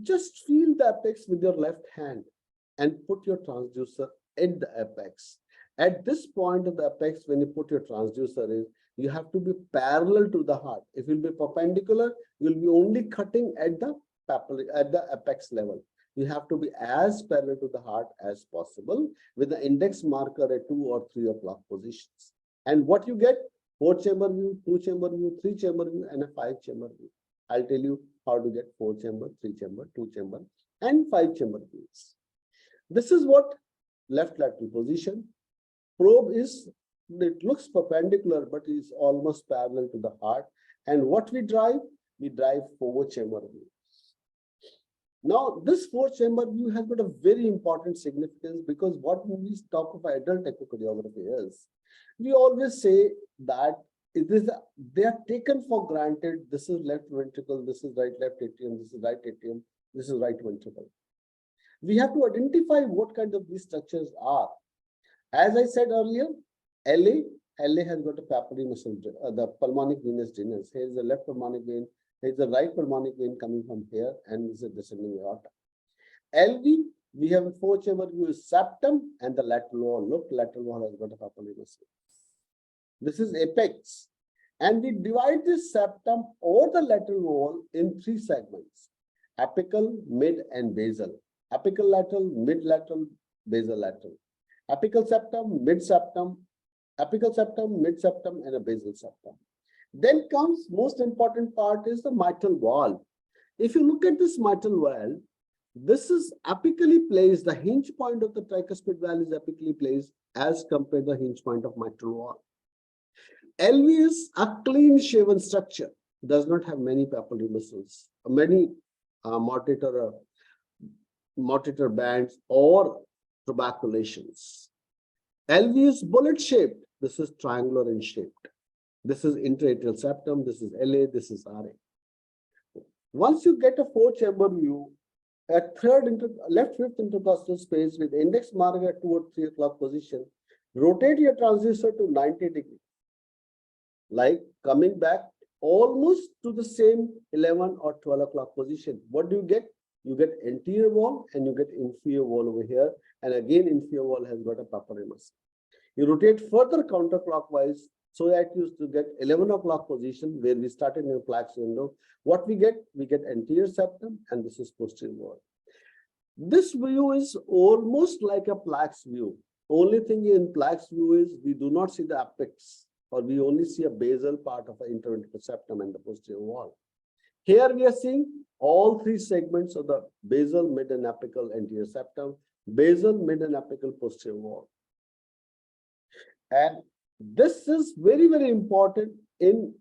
Just feel the apex with your left hand and put your transducer at the apex. At this point of the apex, when you put your transducer in, you have to be parallel to the heart. If you'll be perpendicular, you'll be only cutting at the apex level. You have to be as parallel to the heart as possible with the index marker at 2 or 3 o'clock positions. And what you get, 4-chamber view, 2-chamber view, 3-chamber view, and a 5-chamber view. I'll tell you how to get 4-chamber, 3-chamber, 2-chamber, and 5-chamber views. This is what left lateral position. Probe is, it looks perpendicular, but is almost parallel to the heart. And what we drive 4-chamber view. Now, this 4-chamber view has got a very important significance, because what when we talk of adult echocardiography is, we always say that they are taken for granted. This is left ventricle, this is left atrium, this is right atrium, this is right ventricle. We have to identify what kind of these structures are. As I said earlier, LA has got a papillary muscle, the pulmonic venous drainage. Here is the left pulmonic vein, here is the right pulmonic vein coming from here, and this is descending aorta. LV, we have a four-chamber view is septum and the lateral wall. Look, lateral wall has got a papillary muscle. This is apex. And we divide this septum or the lateral wall in three segments: apical, mid, and basal. Apical lateral, mid lateral, basal lateral. Apical septum, mid septum, apical septum, mid septum, and a basal septum. Then comes most important part is the mitral valve. If you look at this mitral valve, this is apically placed. The hinge point of the tricuspid valve is apically placed as compared to the hinge point of mitral valve. LV is a clean shaven structure, does not have many papillary muscles, many mortator bands or tuberculations. LV is bullet shaped. This is triangular in shape. This is intraatrial septum. This is LA. This is RA. Once you get a four-chamber view, at left fifth intercostal space with index marker at 2 or 3 o'clock position, rotate your transducer to 90 degrees. Like coming back almost to the same 11 or 12 o'clock position. What do you get? You get anterior wall and you get inferior wall over here. And again, inferior wall has got a papillary muscle. You rotate further counterclockwise so that you get 11 o'clock position where we started in a plaques window. What we get anterior septum and this is posterior wall. This view is almost like a plaques view. Only thing in plaques view is we do not see the apex, or we only see a basal part of the interventricular septum and the posterior wall. Here we are seeing all three segments of the basal, mid, and apical anterior septum, basal, mid, and apical posterior wall. And this is very, very important in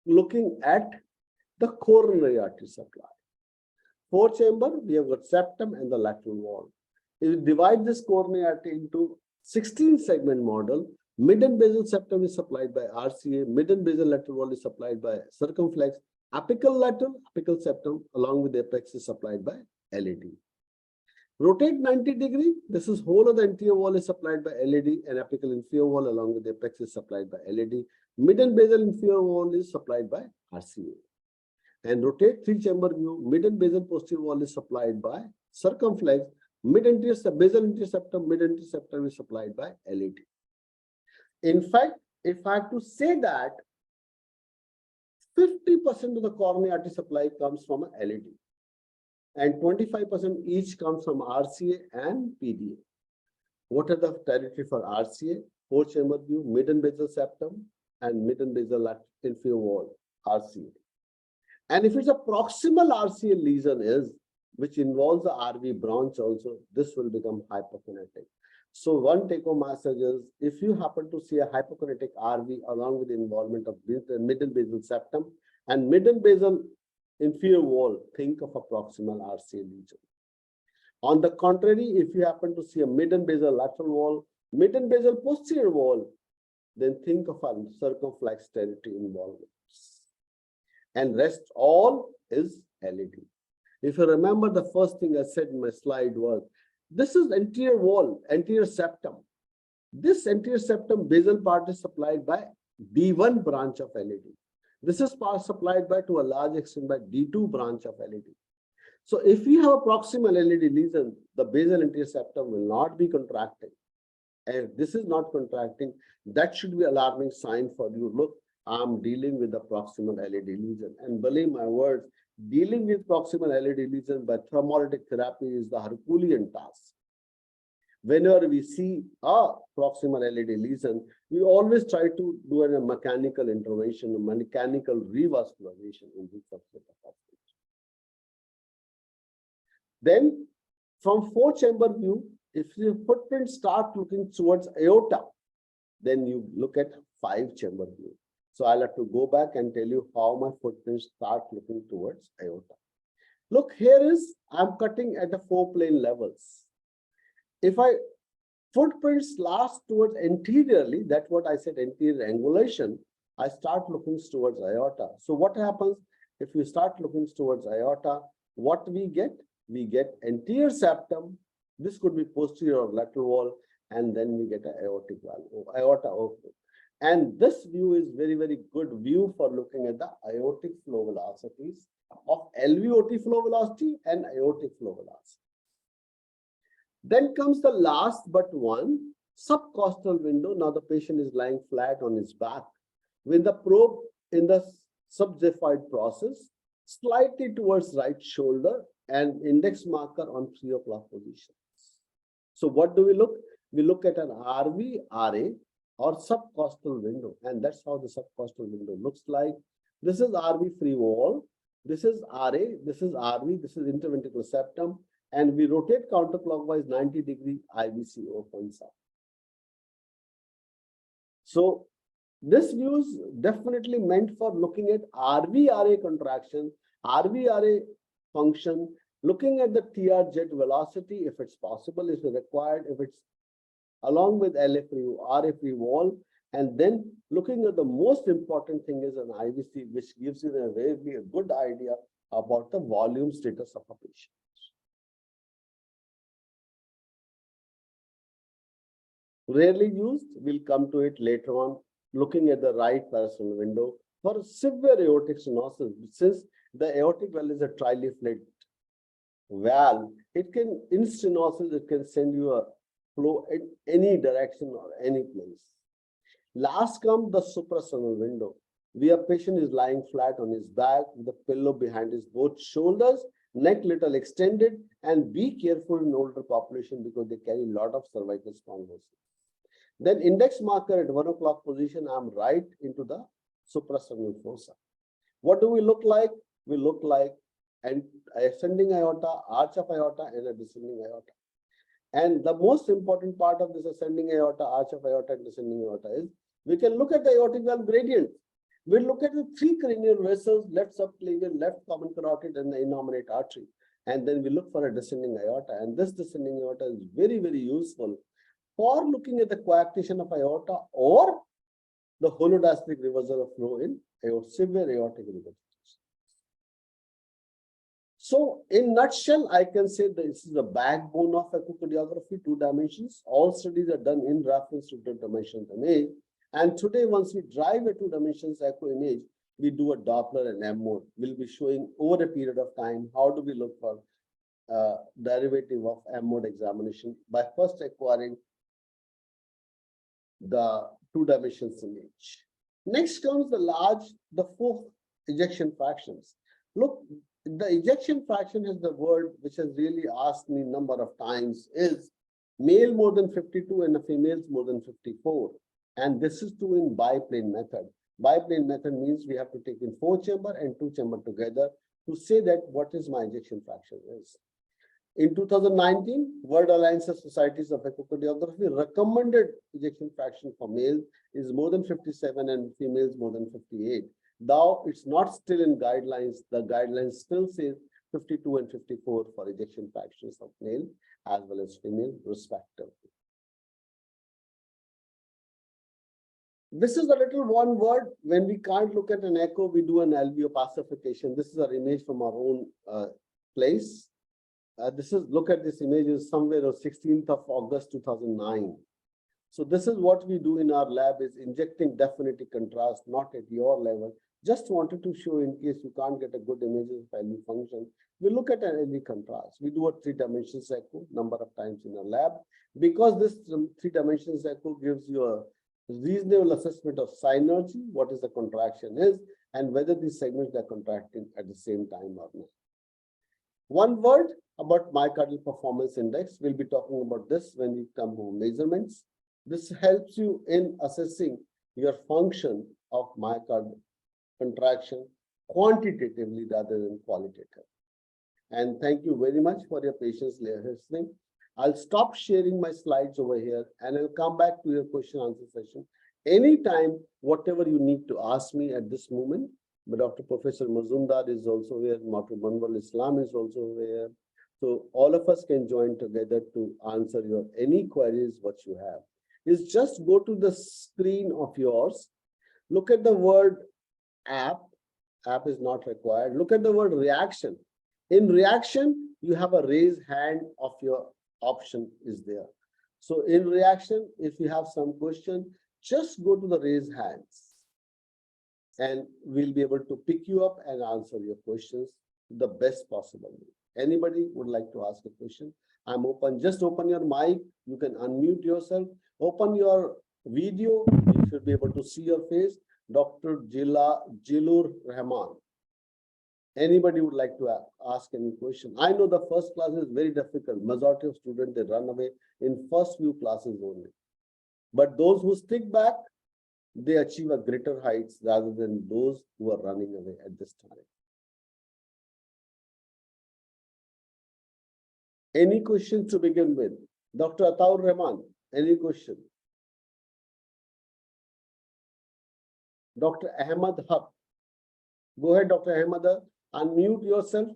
looking at the coronary artery supply. Four chamber, we have got septum and the lateral wall. If you divide this coronary artery into 16 segment model, mid and basal septum is supplied by RCA, mid and basal lateral wall is supplied by circumflex, apical lateral, apical septum along with apex is supplied by LAD. Rotate 90 degree, this is whole of the anterior wall is supplied by LAD and apical inferior wall along with apex is supplied by LAD. Mid and basal inferior wall is supplied by RCA. And rotate three chamber view, mid and basal posterior wall is supplied by circumflex, mid anterior basal anterior septum, mid anterior septum is supplied by LAD. In fact, if I have to say that 50% of the coronary artery supply comes from a LAD and 25% each comes from RCA and PDA. What are the territory for RCA? Four chamber view, mid and basal septum and mid and basal inferior wall, RCA. And if it's a proximal RCA lesion which involves the RV branch also, this will become hypokinetic. So one take-home message is, if you happen to see a hypokinetic RV along with the involvement of mid and basal septum and mid and basal inferior wall, think of a proximal RCA lesion. On the contrary, if you happen to see a mid and basal lateral wall, mid and basal posterior wall, then think of a circumflex territory involvement. And rest all is LAD. If you remember, the first thing I said in my slide was, this is anterior wall, anterior septum. This anterior septum basal part is supplied by D1 branch of LAD. This is part supplied by, to a large extent, by D2 branch of LAD. So if you have a proximal LAD lesion, the basal anterior septum will not be contracting. And if this is not contracting, that should be alarming sign for you. Look, I'm dealing with the proximal LAD lesion. And believe my words, dealing with proximal LAD lesion by thrombolytic therapy is the Herculean task. Whenever we see a proximal LAD lesion, we always try to do a mechanical intervention, a mechanical revascularization in this subset of population. Then, from four-chamber view, if your footprints start looking towards aorta, then you look at five-chamber view. So I'll have to go back and tell you how my footprints start looking towards aorta. Look, here is, I'm cutting at the four plane levels. If I footprints last towards anteriorly, that's what I said, anterior angulation, I start looking towards aorta. So what happens if you start looking towards aorta? What we get? We get anterior septum. This could be posterior or lateral wall, and then we get an aortic valve, aorta opening. And this view is very, very good view for looking at the aortic flow velocities of LVOT flow velocity and aortic flow velocity. Then comes the last but one, subcostal window. Now the patient is lying flat on his back with the probe in the subxiphoid process, slightly towards right shoulder and index marker on 3 o'clock position. So what do we look? We look at an RV, RA or subcostal window, and that's how the subcostal window looks like. This is RV free wall, this is RA, this is RV, this is interventricular septum, and we rotate counterclockwise 90 degree IVC opens up. So this view is definitely meant for looking at RV RA contraction, RV RA function, looking at the TR jet velocity if it's possible, if it's required, if it's along with LA free, RA free wall, and then looking at the most important thing is an IVC, which gives you a very good idea about the volume status of a patient. Rarely used, we'll come to it later on, looking at the right parasternal window for severe aortic stenosis. Since the aortic valve is a trileaflet valve, it can, in stenosis, it can send you a flow in any direction or any place. Last comes the suprasternal window, where patient is lying flat on his back with the pillow behind his both shoulders, neck little extended, and be careful in older population because they carry a lot of cervical spondylosis. Then index marker at 1 o'clock position, I'm right into the suprasternal fossa. What do we look like? We look like an ascending aorta, arch of aorta, and a descending aorta. And the most important part of this ascending aorta, arch of aorta, and descending aorta is we can look at the aortic valve gradient. We look at the 3 cranial vessels, left subclavian, left common carotid, and the innominate artery. And then we look for a descending aorta. And this descending aorta is very, very useful for looking at the coarctation of aorta or the holodiastolic reversal of flow in severe aortic regurgitation. So in nutshell, I can say this is the backbone of echocardiography, 2 dimensions. All studies are done in reference to 2 dimensions image. And today, once we drive a 2 dimensions echo image, we do a Doppler and M mode. We'll be showing over a period of time, how do we look for derivative of M mode examination by first acquiring the 2 dimensions image. Next comes the 4 ejection fractions. Look, the ejection fraction is the word which has really asked me a number of times is male more than 52 and a female more than 54. And this is true in biplane method. Biplane method means we have to take in 4 chamber and 2 chamber together to say that what is my ejection fraction is. In 2019, World Alliance of Societies of Echocardiography recommended ejection fraction for males is more than 57 and females more than 58. Though it's not still in guidelines, the guidelines still say 52 and 54 for ejection fractions of male as well as female respectively. This is a little one word. When we can't look at an echo, we do an alveolar pacification. This is an image from our own place. Look at this image is somewhere on 16th of August 2009. So this is what we do in our lab is injecting definitive contrast, not at your level. Just wanted to show in case you can't get a good image of LV function. We look at an LV contrast. We do a 3 dimensions echo number of times in our lab. Because this 3 dimensions echo gives you a reasonable assessment of synergy, what is the contraction is, and whether these segments are contracting at the same time or not. One word about myocardial performance index. We'll be talking about this when we come to measurements. This helps you in assessing your function of myocardial contraction quantitatively rather than qualitatively. And thank you very much for your patience listening. I'll stop sharing my slides over here and I'll come back to your question answer session. Anytime, whatever you need to ask me at this moment. But Dr. Professor Mazumdar is also here, Dr. Manwar Islam is also here. So all of us can join together to answer your any queries what you have. Is just go to the screen of yours. Look at the word app. App is not required. Look at the word reaction. In reaction, you have a raise hand of your option is there. So in reaction, if you have some question, just go to the raise hands and we'll be able to pick you up and answer your questions the best possible way. Anybody would like to ask a question? I'm open. Just open your mic. You can unmute yourself. Open your video. You should be able to see your face. Dr. Jilur Rahman. Anybody would like to ask any question? I know the first class is very difficult. Majority of students, they run away in first few classes only. But those who stick back, they achieve a greater heights rather than those who are running away at this time. Any questions to begin with? Dr. Ataur Rahman, any question? Dr. Ahmad Haq. Go ahead, Dr. Ahmad. Unmute yourself.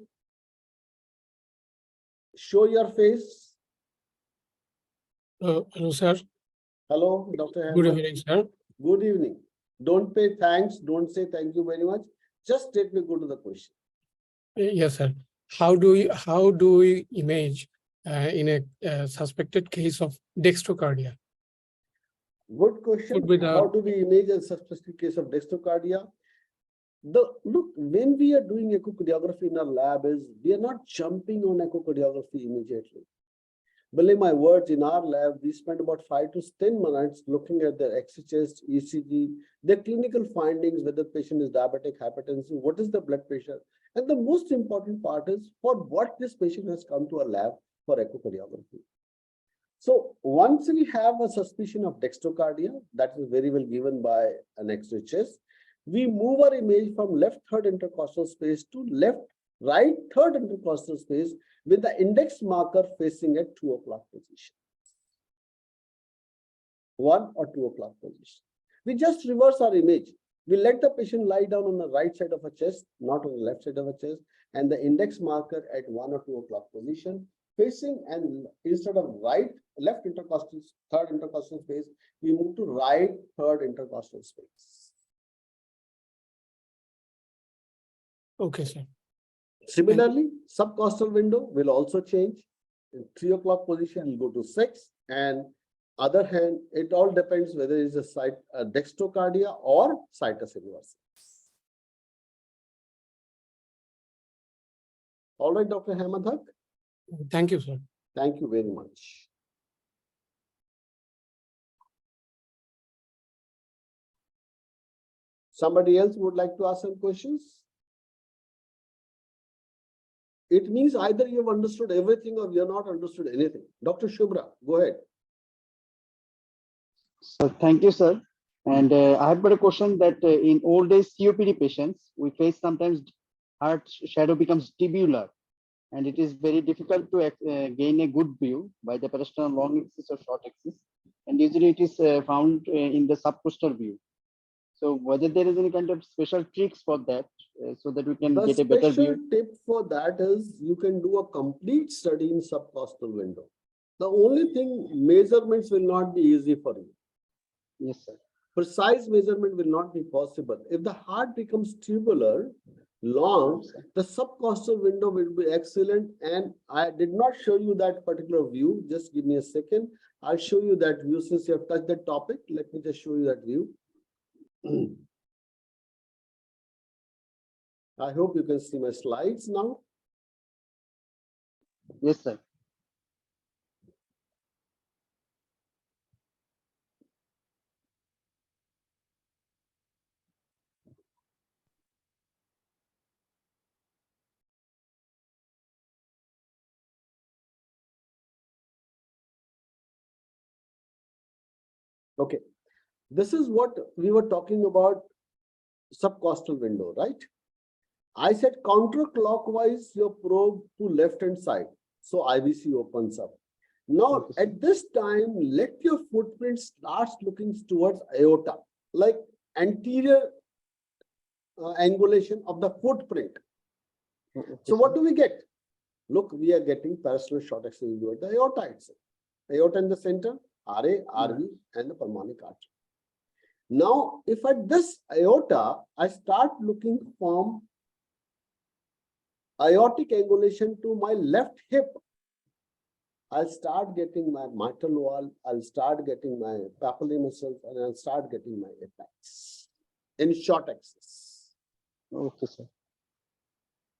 Show your face. Hello, sir. Hello, Dr. Ahmad. Good evening, sir. Good evening. Don't pay thanks. Don't say thank you very much. Just let me go to the question. Yes, sir. How do we image in a suspected case of dextrocardia? Good question. How do we image a suspected case of dextrocardia? Look, when we are doing echocardiography in our lab, we are not jumping on echocardiography immediately. Believe my words, in our lab, we spend about 5 to 10 minutes looking at their XHS, ECG, their clinical findings, whether the patient is diabetic, hypertensive, what is the blood pressure. And the most important part is for what this patient has come to our lab for echocardiography. So once we have a suspicion of dextrocardia, that is very well given by an X-ray chest, we move our image from left third intercostal space to right third intercostal space with the index marker facing at 2 o'clock position. 1 or 2 o'clock position. We just reverse our image. We let the patient lie down on the right side of a chest, not on the left side of a chest, and the index marker at 1 or 2 o'clock position facing, and instead of left intercostal, third intercostal space, we move to right third intercostal space. Okay, sir. Similarly, subcostal window will also change. In 3 o'clock position, will go to 6, and other hand, it all depends whether it's a dextrocardia or situs inversus. All right, Dr. Hamadak. Thank you, sir. Thank you very much. Somebody else would like to ask some questions? It means either you have understood everything or you have not understood anything. Dr. Shubhra, go ahead. So thank you, sir. And I have got a question that in old age COPD patients, we face sometimes heart shadow becomes tubular, and it is very difficult to gain a good view by the pedestrian long axis or short axis. And usually it is found in the subcostal view. So whether there is any kind of special tricks for that, so that we can get a better view. The special tip for that is you can do a complete study in subcostal window. The only thing, measurements will not be easy for you. Yes, sir. Precise measurement will not be possible. If the heart becomes tubular, long, the subcostal window will be excellent. And I did not show you that particular view. Just give me a second. I'll show you that view since you have touched that topic. Let me just show you that view. I hope you can see my slides now. Yes, sir. Okay, this is what we were talking about, subcostal window, right? I said counterclockwise your probe to left hand side. So IVC opens up. Now at this time, let your footprint start looking towards aorta, like anterior angulation of the footprint. So what do we get? Look, we are getting parasternal short axis at the aorta itself. Aorta in the center, RA, RV, and the pulmonic artery. Now, if at this aorta, I start looking from aortic angulation to my left hip, I'll start getting my mitral wall, I'll start getting my papillary muscles, and I'll start getting my apex in short axis. Okay, sir.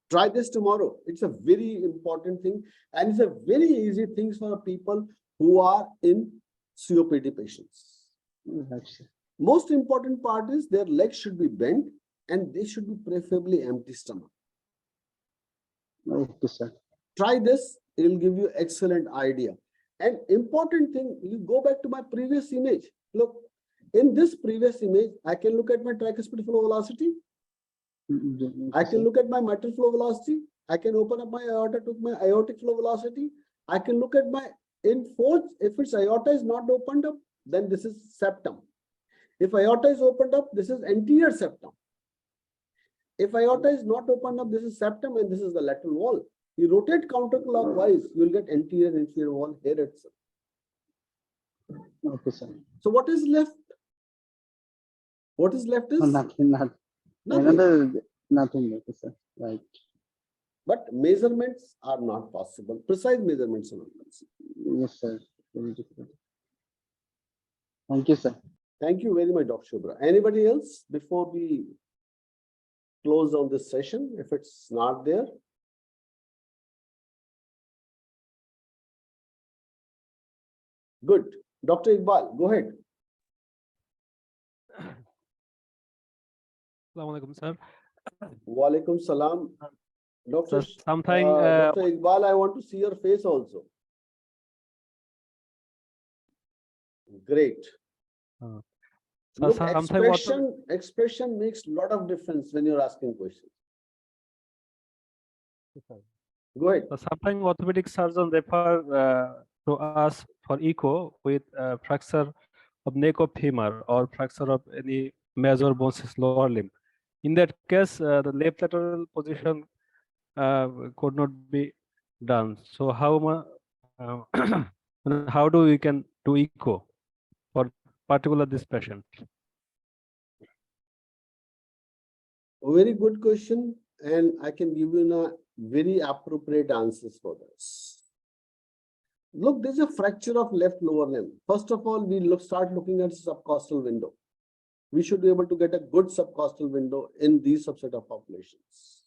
Try this tomorrow. It's a very important thing, and it's a very easy thing for people who are in COPD patients. Right, sir. Most important part is their legs should be bent and they should be preferably empty stomach. Okay, sir. Try this, it will give you excellent idea. And important thing, you go back to my previous image. Look, in this previous image, I can look at my tricuspid flow velocity. I can look at my mitral flow velocity. I can open up my aorta to my aortic flow velocity. I can look at my fourth, if its aorta is not opened up, then this is septum. If aorta is opened up, this is anterior septum. If aorta is not opened up, this is septum and this is the lateral wall. You rotate counterclockwise, you will get anterior and inferior wall here itself. Okay, sir. So what is left? What is left is Nothing. nothing. Nothing. Okay, sir. Right. But measurements are not possible. Precise measurements are not possible. Yes, sir. Very difficult. Thank you, sir. Thank you very much, Dr. Shubhra. Anybody else before we close on this session, if it's not there? Good. Dr. Iqbal, go ahead. Assalamu alaikum, sir. Walaikum salam. Dr. Something Dr. Iqbal, I want to see your face also. Great. so Look, something what expression makes a lot of difference when you're asking questions. Go ahead. so something orthopedic surgeons refer to us for echo with fracture of neck of femur or fracture of any major bones lower limb. In that case, the left lateral position could not be done. So how do we can do echo for particular this patient? Very good question, and I can give you a very appropriate answers for this. Look, there's a fracture of left lower limb. First of all, we start looking at subcostal window. We should be able to get a good subcostal window in these subset of populations.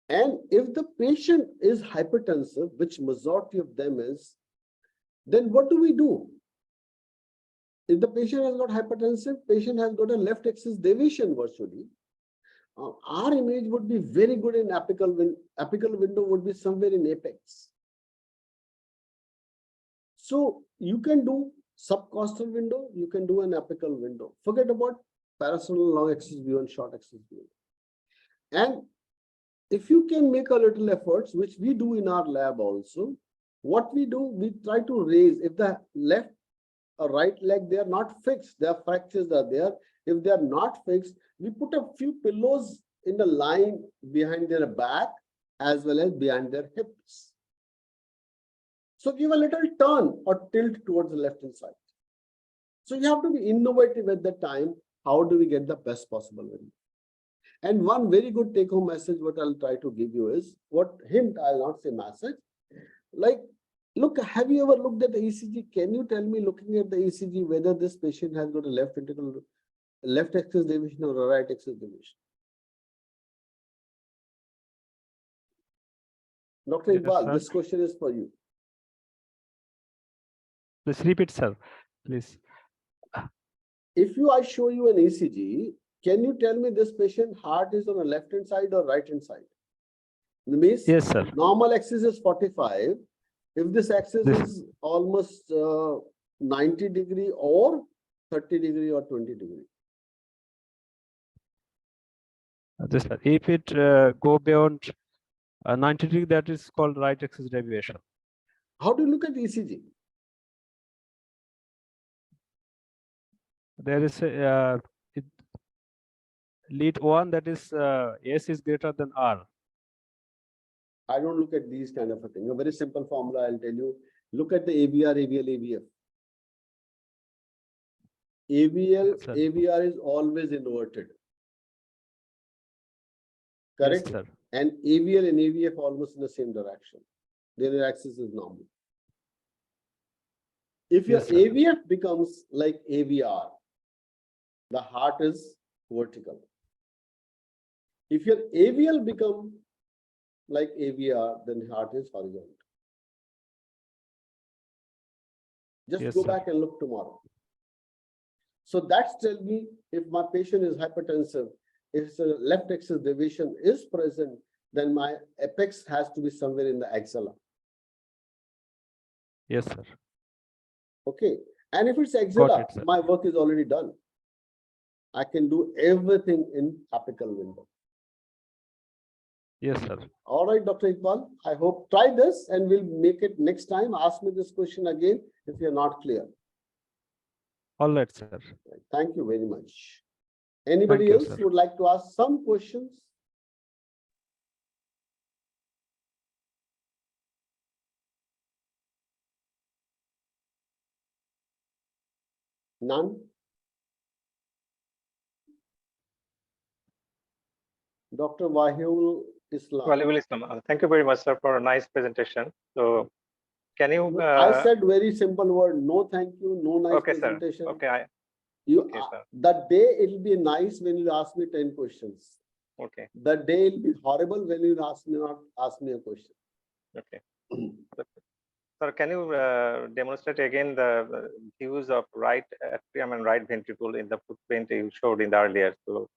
And if the patient is hypertensive, which majority of them is, then what do we do? If the patient has got hypertensive, patient has got a left axis deviation virtually, our image would be very good in apical window. Apical window would be somewhere in apex. So you can do subcostal window, you can do an apical window. Forget about parasternal long axis view and short axis view. And if you can make a little efforts, which we do in our lab also, what we do, we try to raise, if the left or right leg, they are not fixed, their fractures are there. If they are not fixed, we put a few pillows in the line behind their back as well as behind their hips. So give a little turn or tilt towards the left hand side. So you have to be innovative at that time. How do we get the best possible window? And one very good take home message, what I'll try to give you is, what hint, I'll not say message, like, look, have you ever looked at the ECG? Can you tell me, looking at the ECG, whether this patient has got a left ventricle, left axis deviation or a right axis deviation? Dr. Yes, Iqbal, sir. this question is for you. Please repeat, sir. Please. If I show you an ECG, can you tell me this patient heart is on the left hand side or right hand side? Means Yes, sir. normal axis is 45. If this axis is almost 90 degree or 30 degree or 20 degree. Yes, sir. If it go beyond 90 degree, that is called right axis deviation. How do you look at ECG? There is a lead one, that is S is greater than R. I don't look at these kind of a thing. A very simple formula, I'll tell you. Look at the AVR, AVL, AVF. AVL, Yes, sir. AVR is always inverted. Yes, Correct? sir. And AVL and AVF almost in the same direction. Their axis is normal. If your Yes, sir. AVF becomes like AVR, the heart is vertical. If your AVL become like AVR, then heart is horizontal. Just Yes, go sir. back and look tomorrow. So that's tell me if my patient is hypertensive, if the left axis deviation is present, then my apex has to be somewhere in the axilla. Yes, sir. Okay. And if it's Got axilla, it, sir. my work is already done. I can do everything in apical window. Yes, sir. All right, Dr. Iqbal, I hope try this and we'll make it next time. Ask me this question again if you're not clear. All right, sir. Thank you very much. Anybody you, else sir. would like to ask some questions? None? Dr. Wahidul Islam. Valuable Islam. Thank you very much, sir, for a nice presentation. So, can you? I said very simple word. No, thank you. No nice Okay, sir. presentation. Okay, You okay, sir. that day it'll be nice when you ask me 10 questions. Okay, That day it'll be horrible when you not ask me a question. okay. Sir, can you demonstrate again the views of right atrium and right ventricle in the footprint you showed in the earlier? So,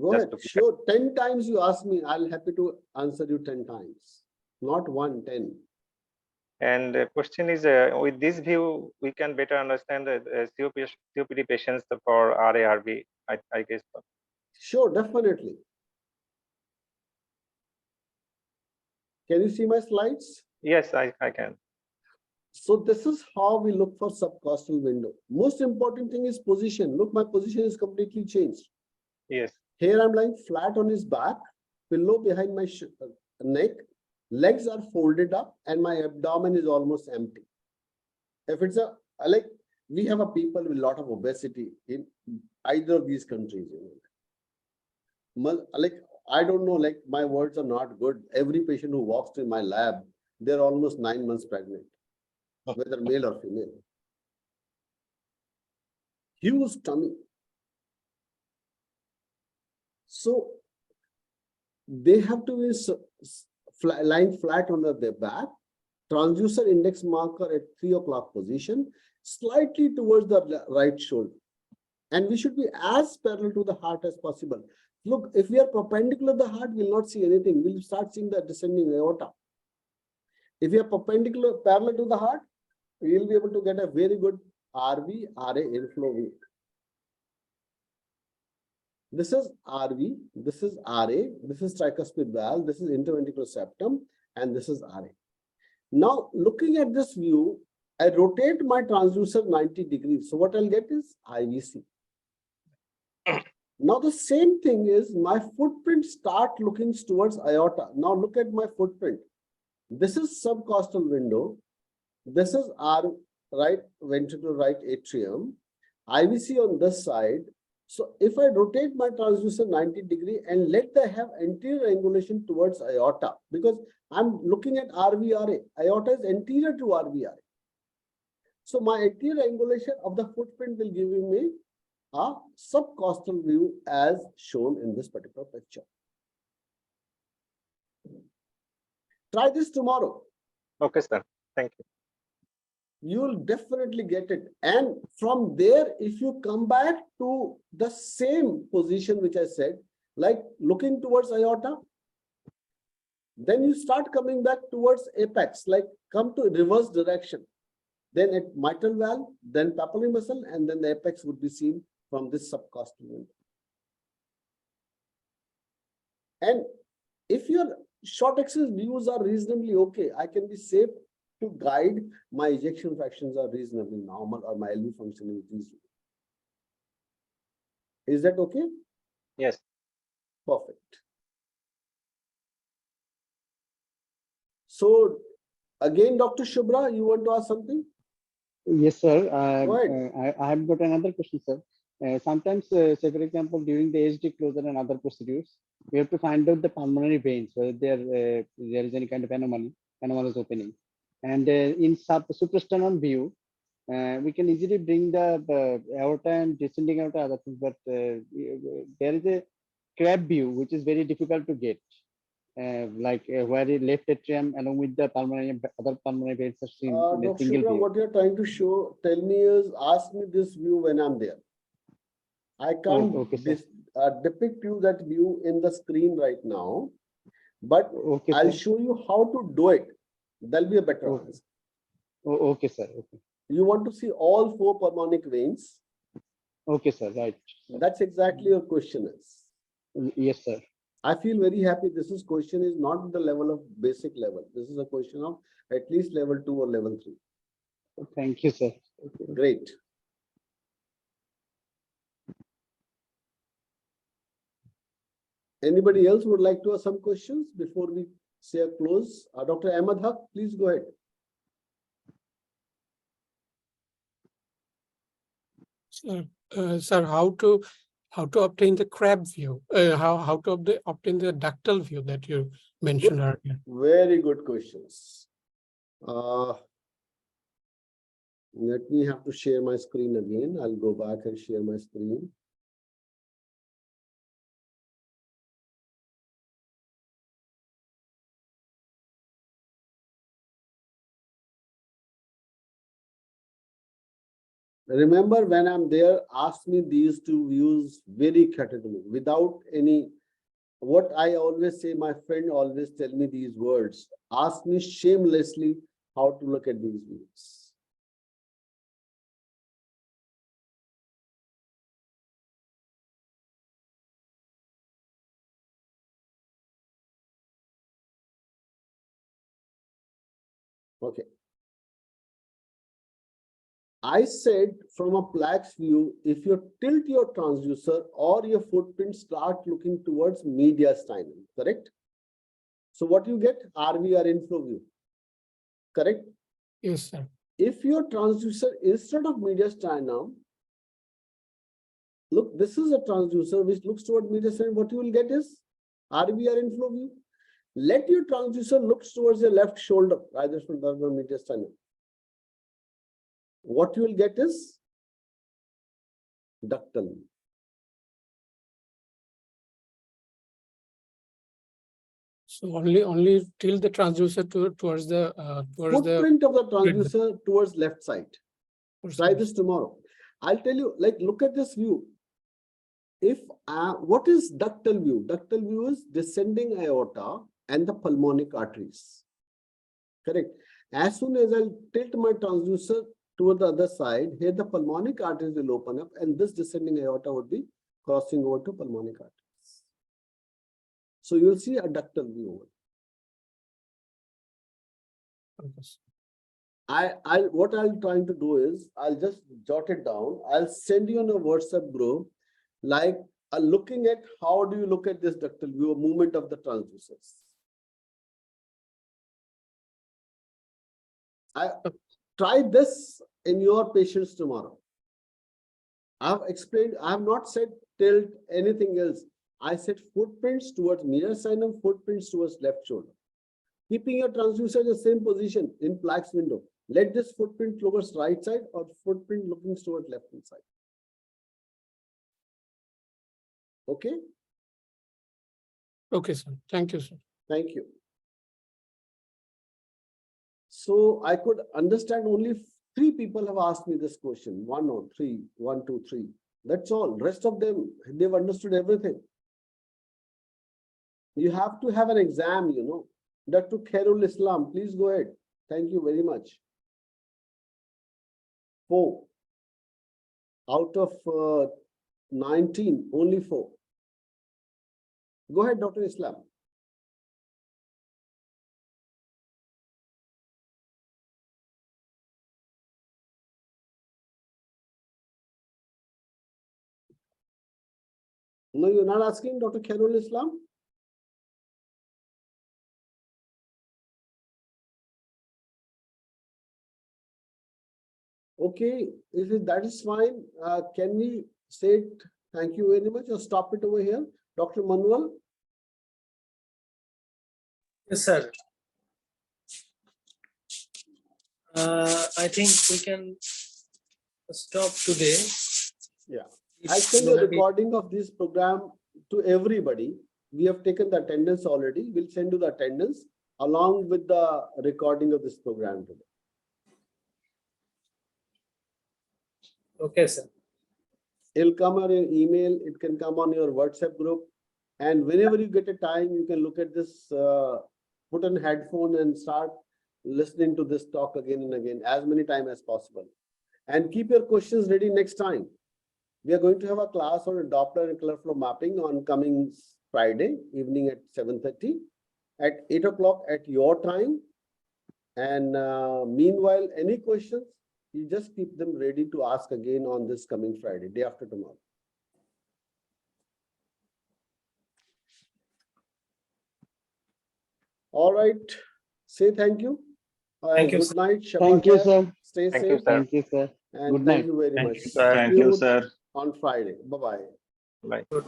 Go Just ahead. to- Sure. 10 times you ask me, I'll happy to answer you 10 times. Not 1, 10. and the question is, with this view, we can better understand the COPD patients for RARB, I guess. Sure, definitely. Can you see my slides? Yes, I can. So this is how we look for subcostal window. Most important thing is position. Look, my position is completely changed. Yes, Here I'm lying flat on his back, pillow behind my neck, legs are folded up, and my abdomen is almost empty. If it's a like we have a people with a lot of obesity in either of these countries, like I don't know, like my words are not good. Every patient who walks to my lab, they're almost 9 months pregnant, whether male or female. Huge tummy. So they have to be lying flat on their back, transducer index marker at 3 o'clock position, slightly towards the right shoulder. And we should be as parallel to the heart as possible. Look, if we are perpendicular to the heart, we'll not see anything. We'll start seeing the descending aorta. If we are parallel to the heart, we will be able to get a very good RV, RA inflow view. This is RV, this is RA, this is tricuspid valve, this is interventricular septum, and this is RA. Now, looking at this view, I rotate my transducer 90 degrees. So what I'll get is IVC. Now, the same thing is my footprint start looking towards aorta. Now, look at my footprint. This is subcostal window. This is our right ventricular right atrium. IVC on this side. So if I rotate my transducer 90 degree and let them have anterior angulation towards aorta, because I'm looking at RVRA, aorta is anterior to RVRA. So my anterior angulation of the footprint will give me a subcostal view as shown in this particular picture. Try this tomorrow. okay, sir. Thank you. You'll definitely get it. And from there, if you come back to the same position which I said, like looking towards aorta, then you start coming back towards apex, like come to reverse direction. Then at mitral valve, then papillary muscle, and then the apex would be seen from this subcostal window. And if your short axis views are reasonably okay, I can be safe to guide my ejection fractions are reasonably normal or my LV function is reasonable. Is that okay? Yes. Perfect. So again, Dr. Shubhra, you want to ask something? Yes, sir. Go ahead. I have got another question, sir. Sometimes, say for example, during the HD closure and other procedures, we have to find out the pulmonary veins, whether there is any kind of anomalous opening. And in suprasternal view, we can easily bring the aorta and descending aorta, other things, but there is a crab view, which is very difficult to get. Where the left atrium along with the pulmonary other pulmonary veins are seen in a Dr. single Shukla, view. what you're trying to tell me is, ask me this view when I'm there. I can't Okay, sir. depict you that view in the screen right now, but Okay, I'll sir. show you how to do it. There'll be a better Okay. answer. Okay, sir. Okay. You want to see all 4 pulmonic veins. Okay, sir. Right. That's exactly your question is. Yes, sir. I feel very happy. This question is not the level of basic level. This is a question of at least level 2 or level 3. Thank you, sir. Great. Anybody else would like to ask some questions before we say a close? Dr. Ahmed Haq, please go ahead. Sir, how to obtain the crab view? How to obtain the ductal view that you mentioned earlier? Very good questions. Let me have to share my screen again. I'll go back and share my screen. Remember, when I'm there, ask me these 2 views very categorically, without any. What I always say, my friend always tell me these words. Ask me shamelessly how to look at these views. Okay. I said from a plaques view, if you tilt your transducer or your footprint start looking towards mediastinum, correct? So what you get? RVR inflow view, correct? Yes, sir. If your transducer instead of mediastinum, look, this is a transducer which looks toward mediastinum, what you will get is RVR inflow view. Let your transducer looks towards your left shoulder, either from the mediastinum. What you will get is ductal view. So only tilt the transducer towards the Footprint of the transducer towards left side. Try this tomorrow. I'll tell you, like, look at this view. If what is ductal view? Ductal view is descending aorta and the pulmonic arteries. Correct. As soon as I'll tilt my transducer toward the other side, here the pulmonic arteries will open up, and this descending aorta would be crossing over to pulmonic arteries. So you'll see a ductal view over. What I'm trying to do is, I'll just jot it down. I'll send you on a WhatsApp group, like looking at how do you look at this ductal view, movement of the transducers. Try this in your patients tomorrow. I've explained, I have not said tilt anything else. I said footprints towards mediastinum, footprints towards left shoulder. Keeping your transducer in the same position in plaques window. Let this footprint towards right side or footprint looking towards left hand side. Okay? Okay, sir. Thank you, sir. Thank you. So I could understand only 3 people have asked me this question. 1 or 3, 1, 2, 3. That's all. Rest of them, they've understood everything. You have to have an exam, you know. Dr. Khairul Islam, please go ahead. Thank you very much. 4. Out of 19, only 4. Go ahead, Dr. Islam. No, you're not asking, Dr. Khairul Islam? Okay, that is fine, can we say thank you very much or stop it over here? Dr. Manuel? Yes, sir. I think we can stop today. Yeah. It's I'll send you a gonna be- recording of this program to everybody. We have taken the attendance already. We'll send you the attendance along with the recording of this program today. Okay, sir. It'll come on your email, it can come on your WhatsApp group. And whenever you get a time, you can look at this, put on headphone and start listening to this talk again and again, as many times as possible. And keep your questions ready next time. We are going to have a class on Doppler and color flow mapping on coming Friday evening at 7:30 at 8 o'clock at your time. And meanwhile, any questions, you just keep them ready to ask again on this coming Friday, day after tomorrow. All right, say thank you. Thank you, Good sir. night. Thank you, Shabbat sir. Stay Thank you, safe. sir. Thank you, sir. And Good thank night. you very Thank much. you, sir. Thank you, See sir. on Friday. Bye-bye. Bye. Good.